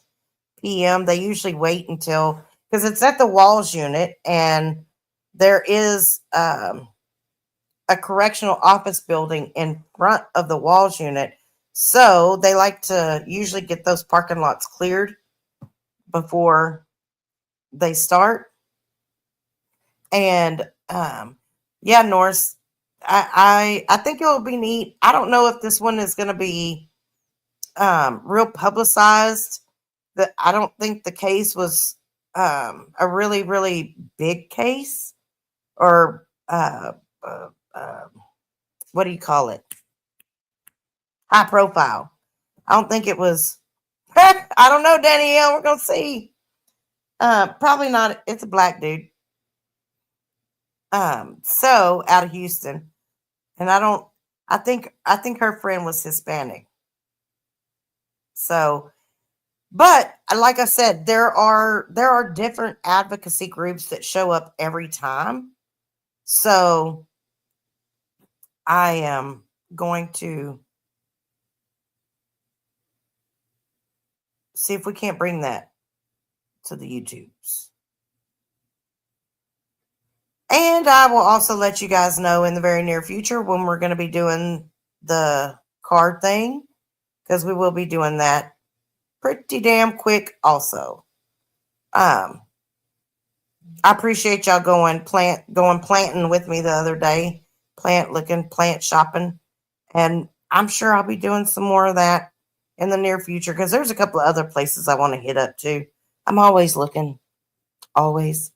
p.m. They usually wait until because it's at the Walls unit, and there is a correctional office building in front of the Walls unit. So they like to usually get those parking lots cleared before they start. And yeah, Norris, I think it'll be neat. I don't know if this one is going to be real publicized. That I don't think the case was a really big case or what do you call it? High profile. I don't think it was. I don't know, Danielle. We're gonna see. Probably not. It's a black dude. So out of Houston, and I don't. I think her friend was Hispanic. So, but like I said, there are different advocacy groups that show up every time. So I am going to see if we can't bring that to the YouTubes. And I will also let you guys know in the very near future when we're going to be doing the card thing, because we will be doing that pretty damn quick also. I appreciate y'all going planting with me the other day, plant shopping, and I'm sure I'll be doing some more of that in the near future because there's a couple of other places I want to hit up too. I'm always looking, always.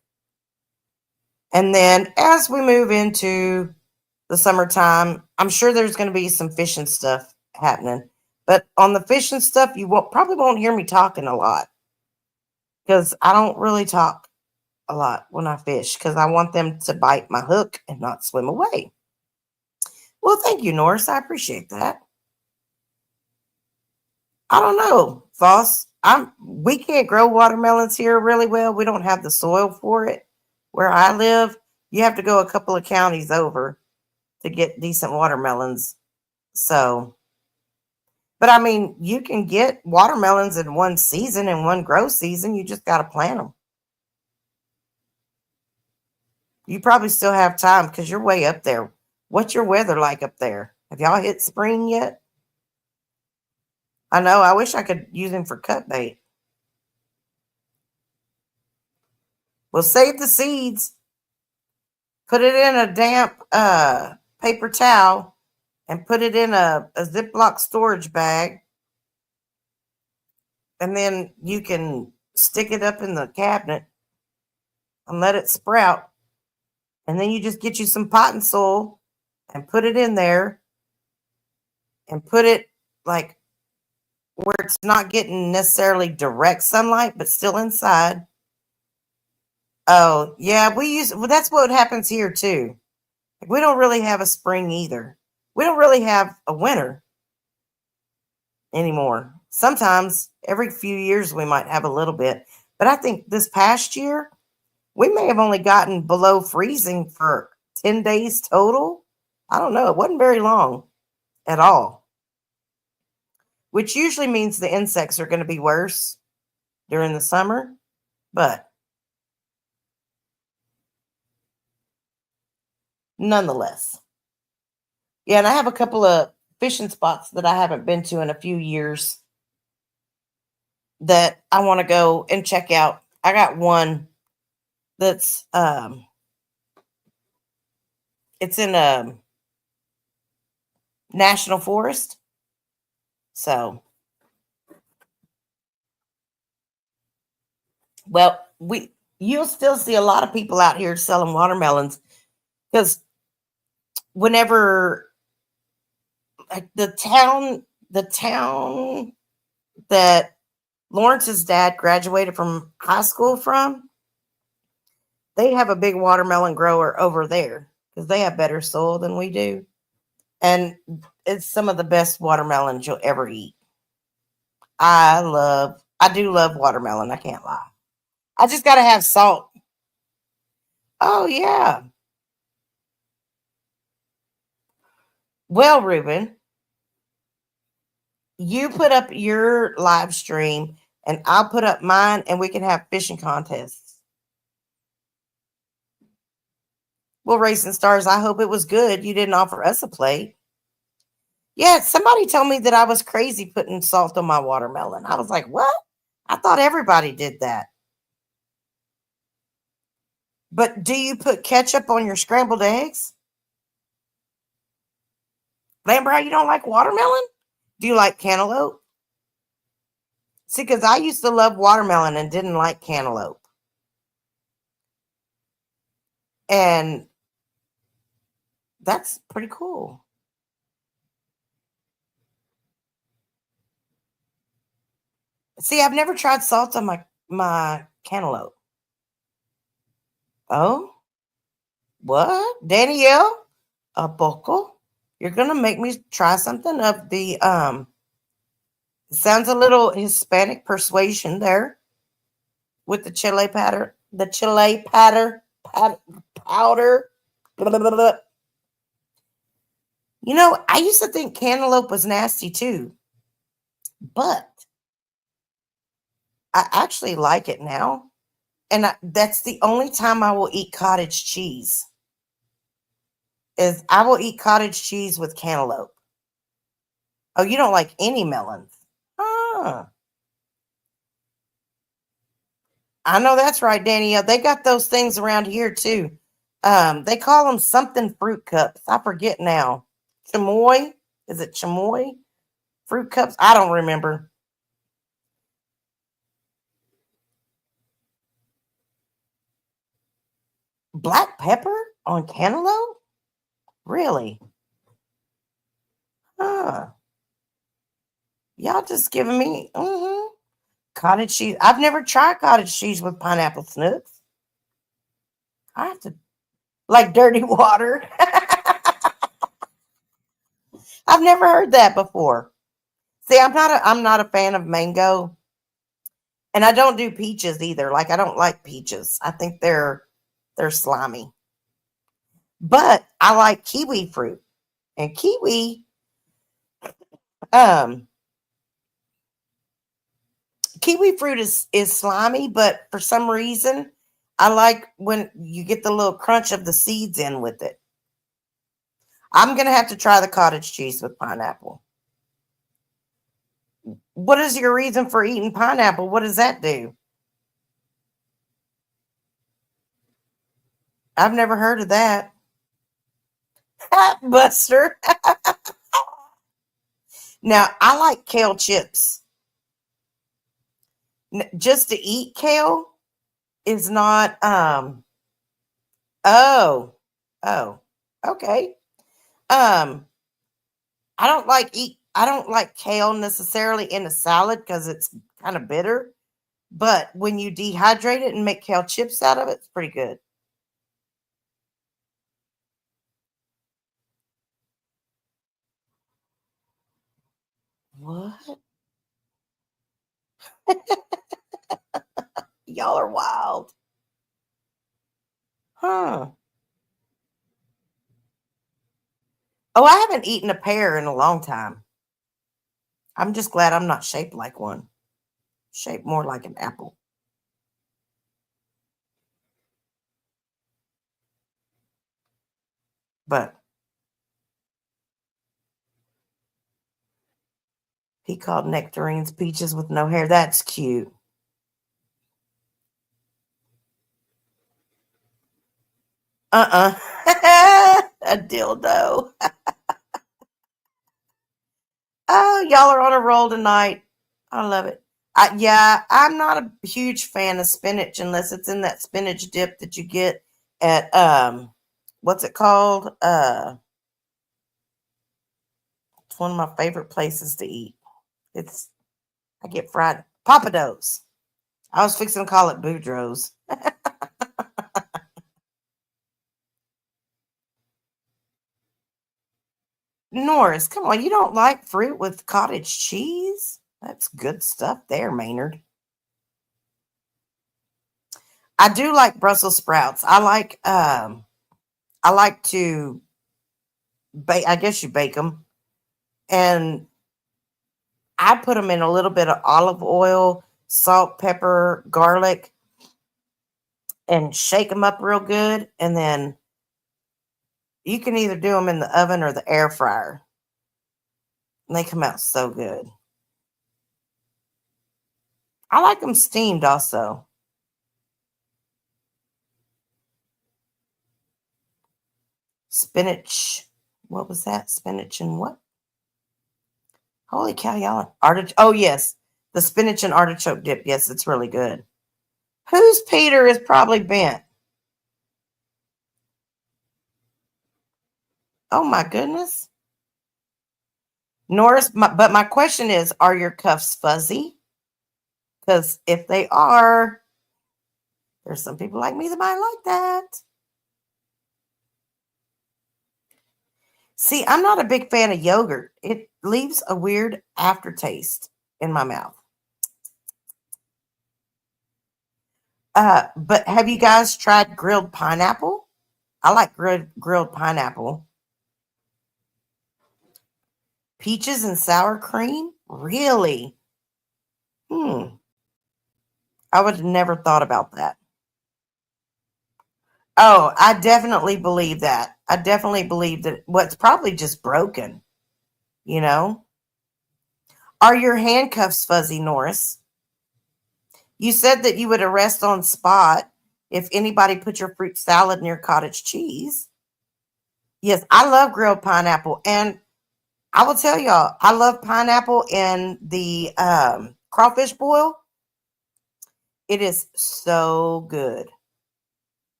And then as we move into the summertime, I'm sure there's going to be some fishing stuff happening. But on the fishing stuff, probably won't hear me talking a lot because I don't really talk a lot when I fish because I want them to bite my hook and not swim away. Well, thank you, Norris. I appreciate that. I don't know, Voss. We can't grow watermelons here really well. We don't have the soil for it. Where I live, you have to go a couple of counties over to get decent watermelons. So, but I mean, you can get watermelons in one season and one grow season. You just got to plant them. You probably still have time because you're way up there. What's your weather like up there? Have y'all hit spring yet? I know. I wish I could use them for cut bait. Well, save the seeds. Put it in a damp paper towel and put it in a Ziploc storage bag. And then you can stick it up in the cabinet and let it sprout. And then you just get you some potting soil and put it in there and put it like where it's not getting necessarily direct sunlight, but still inside. Oh, yeah, that's what happens here too. We don't really have a spring either. We don't really have a winter anymore. Sometimes every few years we might have a little bit. But I think this past year, we may have only gotten below freezing for 10 days total. I don't know. It wasn't very long at all, which usually means the insects are going to be worse during the summer. But nonetheless, yeah, and I have a couple of fishing spots that I haven't been to in a few years that I want to go and check out. I got one that's it's in a national forest. So, well, you'll still see a lot of people out here selling watermelons because whenever like the town that Lawrence's dad graduated from high school from, they have a big watermelon grower over there because they have better soil than we do. And it's some of the best watermelons you'll ever eat. I love I do love watermelon. I can't lie. I just got to have salt. Oh, yeah. Well, Ruben, you put up your live stream and I'll put up mine and we can have fishing contests. Well, Racing Stars, I hope it was good. You didn't offer us a plate. Yeah, somebody told me that I was crazy putting salt on my watermelon. I was like, what? I thought everybody did that. But do you put ketchup on your scrambled eggs? Lambert, you don't like watermelon? Do you like cantaloupe? See, because I used to love watermelon and didn't like cantaloupe. And that's pretty cool. See, I've never tried salt on my cantaloupe. Oh, what? Danielle? A poco? You're gonna make me try something of the sounds a little Hispanic persuasion there with the chile powder, powder. Blah, blah, blah, blah. You know, I used to think cantaloupe was nasty too, but I actually like it now. And that's the only time I will eat cottage cheese. Is I will eat cottage cheese with cantaloupe. Oh, you don't like any melons? Huh. I know that's right, Danielle. They got those things around here too. They call them something fruit cups. I forget now. Chamoy? Is it chamoy? Fruit cups? I don't remember. Black pepper on cantaloupe? Really? Huh. Y'all just giving me cottage cheese. I've never tried cottage cheese with pineapple snips. I have to like dirty water. I've never heard that before. See, I'm not a fan of mango, and I don't do peaches either. Like I don't like peaches. I think they're slimy. But I like kiwi fruit. And um kiwi fruit is slimy, but for some reason I like when you get the little crunch of the seeds in with it. I'm gonna have to try the cottage cheese with pineapple. What is your reason for eating pineapple? What does that do? I've never heard of that. Buster. Now I like kale chips. Just to eat kale is not oh, oh, okay. Um I don't like kale necessarily in a salad because it's kind of bitter. But when you dehydrate it and make kale chips out of it, it's pretty good. What? Y'all are wild. Huh. Oh, I haven't eaten a pear in a long time. I'm just glad I'm not shaped like one. Shaped more like an apple. But he called nectarines peaches with no hair. That's cute. A dildo. Oh, y'all are on a roll tonight. I love it. Yeah, I'm not a huge fan of spinach unless it's in that spinach dip that you get at what's it called? It's one of my favorite places to eat. It's I get fried Papados. I was fixing to call it Boudreaux's. Norris, come on, you don't like fruit with cottage cheese? That's good stuff there, Maynard. I do like Brussels sprouts. I like to bake. I guess you bake them, and I put them in a little bit of olive oil, salt, pepper, garlic, and shake them up real good. And then you can either do them in the oven or the air fryer. And they come out so good. I like them steamed also. Spinach. What was that? Spinach and what? Holy cow, y'all. Artichoke. Oh, yes. The spinach and artichoke dip. Yes, it's really good. Whose Peter is probably bent? Oh, my goodness. Norris, but my question is, are your cuffs fuzzy? Because if they are, there's some people like me that might like that. See, I'm not a big fan of yogurt. It leaves a weird aftertaste in my mouth. But have you guys tried grilled pineapple? I like grilled pineapple. Peaches and sour cream? Really? I would have never thought about that. Oh, I definitely believe that. I definitely believe that what's probably just broken, you know? Are your handcuffs fuzzy, Norris? You said that you would arrest on spot if anybody put your fruit salad in your cottage cheese. Yes, I love grilled pineapple. And I will tell y'all, I love pineapple in the crawfish boil. It is so good.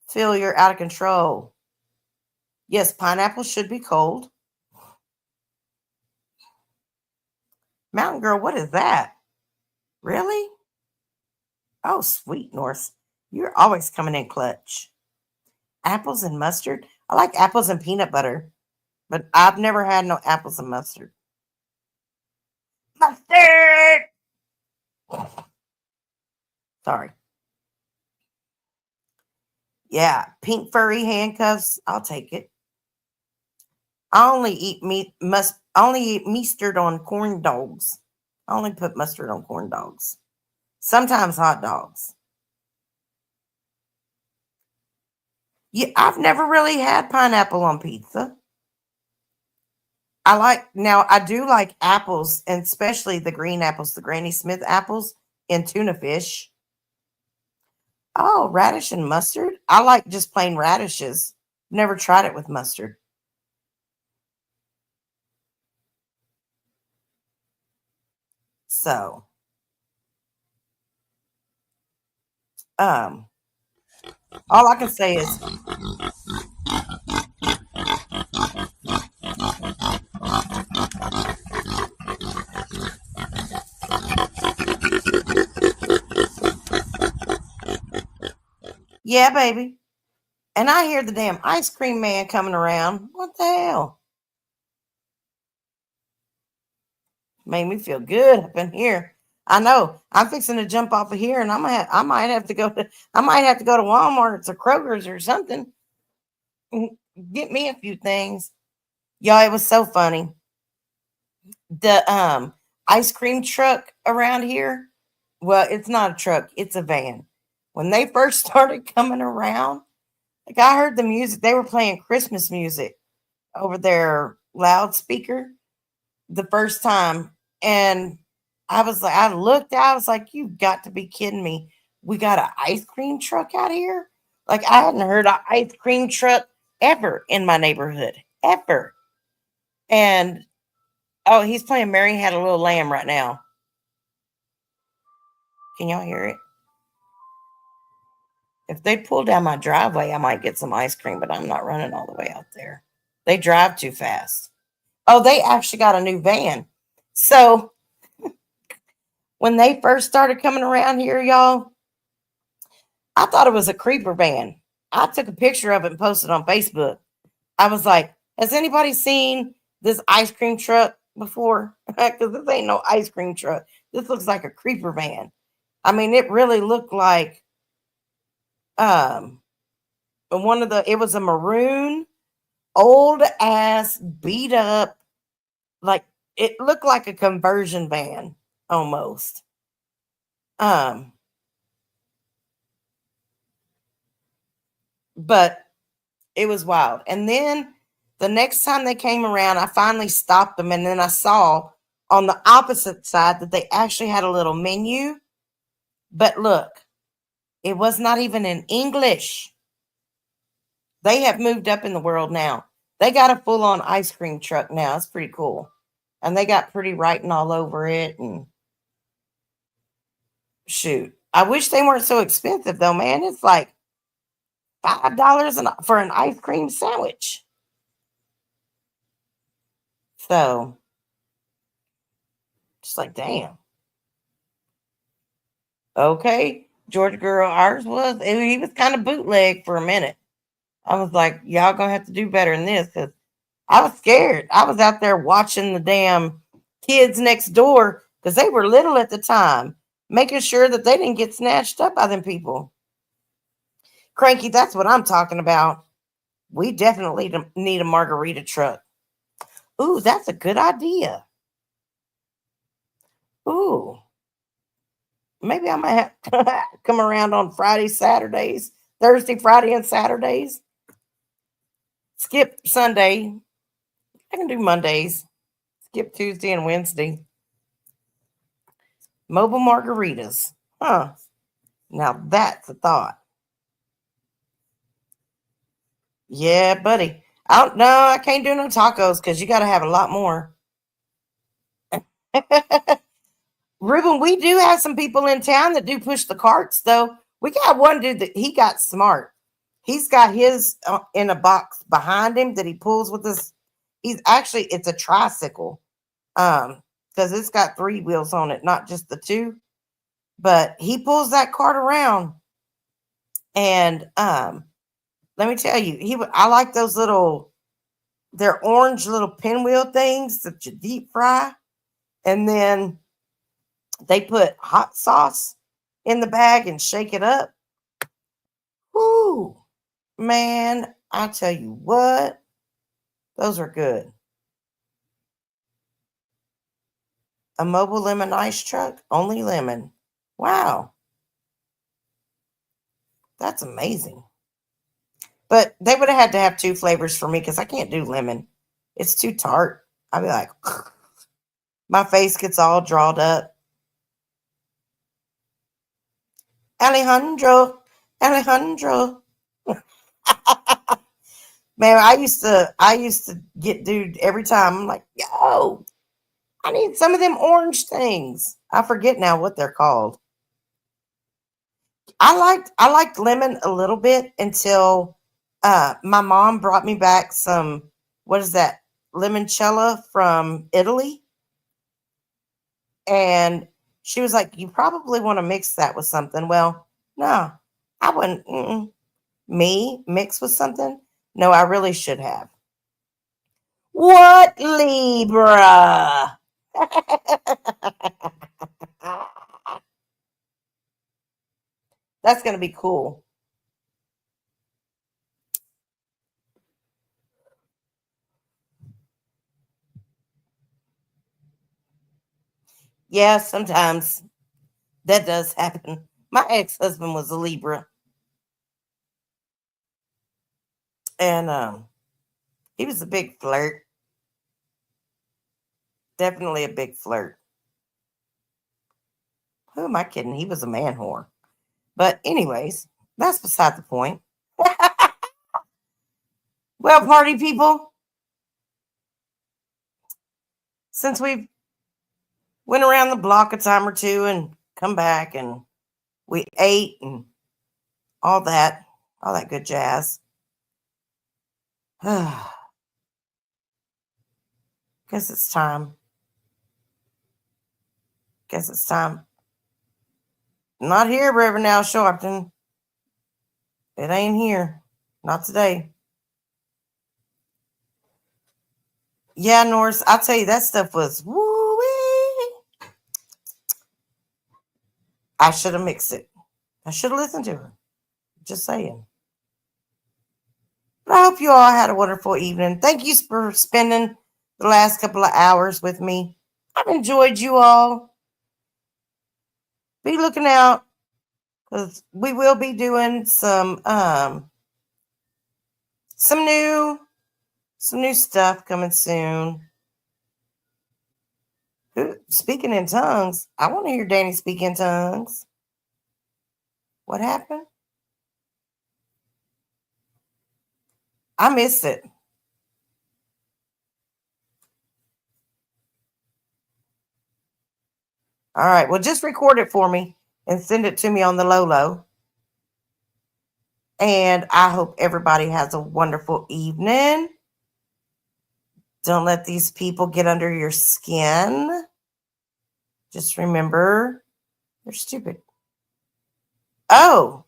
Phil, you're out of control. Yes, pineapple should be cold. Mountain Girl, what is that? Really? Oh, sweet Norse. You're always coming in clutch. Apples and mustard? I like apples and peanut butter, but I've never had no apples and mustard. Mustard! Sorry. Yeah, pink furry handcuffs. I'll take it. I only eat mustard on corn dogs. I only put mustard on corn dogs. Sometimes hot dogs. Yeah, I've never really had pineapple on pizza. I do like apples, and especially the green apples, the Granny Smith apples and tuna fish. Oh, radish and mustard. I like just plain radishes. Never tried it with mustard. So, um, all I can say is, yeah, baby. And I hear the damn ice cream man coming around. What the hell? Made me feel good up in here. I know. I'm fixing to jump off of here, and I might have to go to Walmart's or Kroger's or something. Get me a few things. Y'all, it was so funny. The ice cream truck around here. Well, it's not a truck, it's a van. When they first started coming around, like I heard the music, they were playing Christmas music over their loudspeaker the first time. And I looked out, I was like, you've got to be kidding me. We got an ice cream truck out here? Like I hadn't heard an ice cream truck ever in my neighborhood. Ever. And oh, he's playing Mary Had a Little Lamb right now. Can y'all hear it? If they pull down my driveway, I might get some ice cream, but I'm not running all the way out there. They drive too fast. Oh, they actually got a new van. So when they first started coming around here, y'all, I thought it was a creeper van. I took a picture of it and posted on Facebook. I was like, has anybody seen this ice cream truck before? Because this ain't no ice cream truck. This looks like a creeper van. I mean, it really looked like Um, it was a maroon, old ass, beat up, like it looked like a conversion van almost. Um, but it was wild. And then the next time they came around, I finally stopped them, and then I saw on the opposite side that they actually had a little menu. But look, it was not even in English. They have moved up in the world now. They got a full on ice cream truck now. It's pretty cool. And they got pretty writing all over it. And shoot, I wish they weren't so expensive though, man. It's like $5 for an ice cream sandwich. So, just like, damn. Okay, Georgia girl, ours was. He was kind of bootleg for a minute. I was like, y'all gonna have to do better than this because I was scared. I was out there watching the damn kids next door because they were little at the time, making sure that they didn't get snatched up by them people. Cranky, that's what I'm talking about. We definitely need a margarita truck. Ooh, that's a good idea. Ooh, maybe I might have to come around on Fridays, Saturdays, Thursday, Friday, and Saturdays. Skip Sunday. I can do Mondays. Skip Tuesday and Wednesday. Mobile margaritas. Huh. Now that's a thought. Yeah, buddy. I don't know. I can't do no tacos because you got to have a lot more. Ruben, we do have some people in town that do push the carts, though. We got one dude that he got smart. He's got his in a box behind him that he pulls with his. It's a tricycle, because it's got 3 wheels on it, not just the two. But he pulls that cart around, and let me tell you, I like those they're orange little pinwheel things that you deep fry, and then they put hot sauce in the bag and shake it up. Whoo, man, I tell you what, those are good. A mobile lemon ice truck, only lemon. Wow, that's amazing. But they would have had to have 2 flavors for me because I can't do lemon. It's too tart. I'd be like, my face gets all drawed up. Alejandro. Man, I used to get dude every time. I'm like, yo, I need some of them orange things. I forget now what they're called. I liked lemon a little bit until my mom brought me back some, what is that, limoncello from Italy, and she was like, you probably want to mix that with something. Well, no, I wouldn't. Me mix with something? No, I really should have. What Libra? That's going to be cool. Yeah, sometimes that does happen. My ex husband was a Libra, and he was a big flirt. Definitely a big flirt. Who am I kidding? He was a man whore. But, anyways, that's beside the point. Well, party people, since we've went around the block a time or two and come back and we ate and all that good jazz. Guess it's time. Guess it's time. Not here, Reverend Al Sharpton. It ain't here. Not today. Yeah, Norris, I'll tell you, that stuff was woo-wee. I should have mixed it. I should have listened to her. Just saying. But I hope you all had a wonderful evening. Thank you for spending the last couple of hours with me. I've enjoyed you all. Be looking out because we will be doing some new stuff coming soon. Speaking in tongues, I want to hear Danny speak in tongues. What happened? I missed it. All right. Well, just record it for me and send it to me on the low. And I hope everybody has a wonderful evening. Don't let these people get under your skin. Just remember, they're stupid. Oh,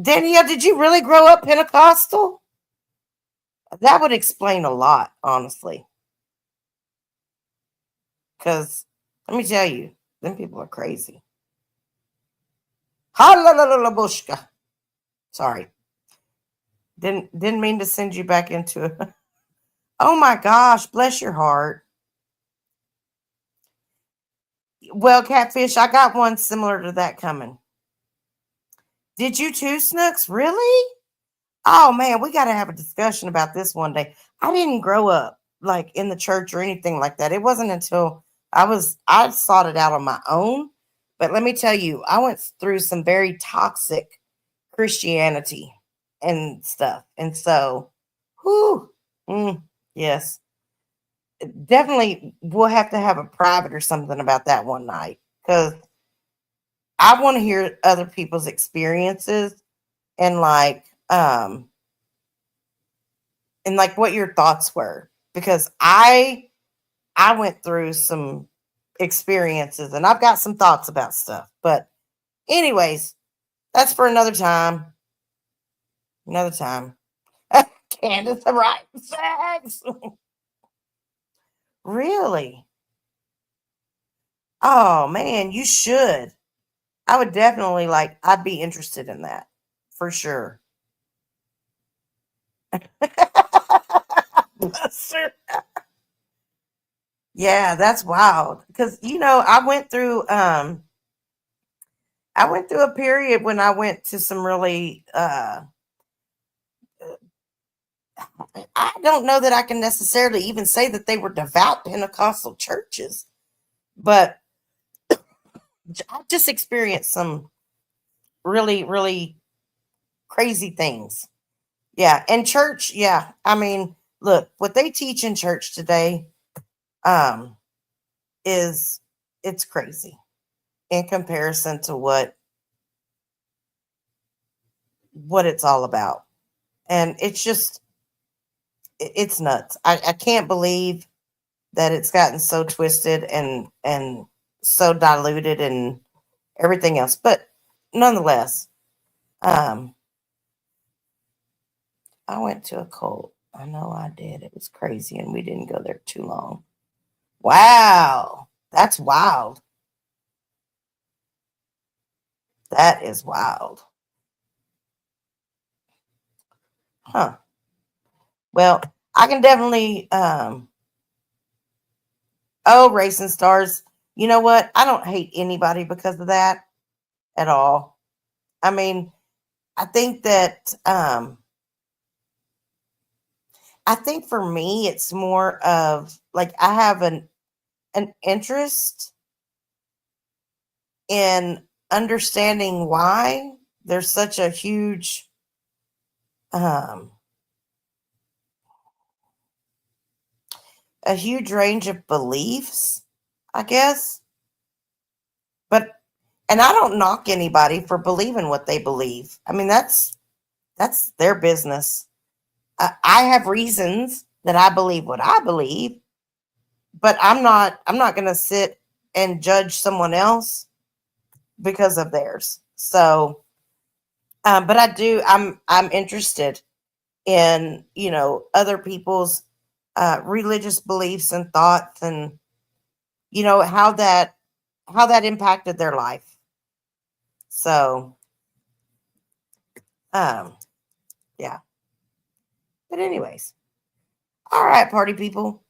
Danielle, did you really grow up Pentecostal? That would explain a lot, honestly. Because let me tell you, them people are crazy. Bushka. Sorry. Didn't mean to send you back into it. Oh my gosh, bless your heart. Well, Catfish, I got one similar to that coming. Did you too, Snooks? Really? Oh man, we got to have a discussion about this one day. I didn't grow up like in the church or anything like that. It wasn't until I sought it out on my own. But let me tell you, I went through some very toxic Christianity and stuff. And so, whew, yes, definitely we'll have to have a private or something about that one night because I want to hear other people's experiences and like what your thoughts were because I went through some experiences and I've got some thoughts about stuff. But anyways, that's for another time. Another time. Candace, the right sex. Really? Oh man, you should. I would definitely I'd be interested in that for sure. Bless her. Yeah, that's wild. Because I went through a period when I went to some really I don't know that I can necessarily even say that they were devout Pentecostal churches, but I just experienced some really, really crazy things. Yeah. And church, yeah. I mean, look, what they teach in church today um is it's crazy in comparison to what it's all about. And it's just it's nuts. I can't believe that it's gotten so twisted and so diluted and everything else. But nonetheless, um, I went to a cult. I know I did. It was crazy, and we didn't go there too long. Wow, that's wild. That is wild. Huh. Well, I can definitely. Oh, racing stars. You know what? I don't hate anybody because of that at all. I mean, I think that I think for me it's more of like I have an interest in understanding why there's such um a huge range of beliefs, I guess. But and I don't knock anybody for believing what they believe. I mean that's their business. I have reasons that I believe what I believe, but I'm not going to sit and judge someone else because of theirs. So, but I'm interested in other people's religious beliefs and thoughts, and how that impacted their life. So, Yeah. But anyways, all right, party people.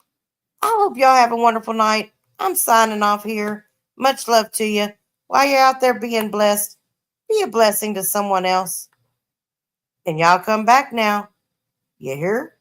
I hope y'all have a wonderful night. I'm signing off here. Much love to you. While you're out there being blessed, be a blessing to someone else. And y'all come back now. You hear?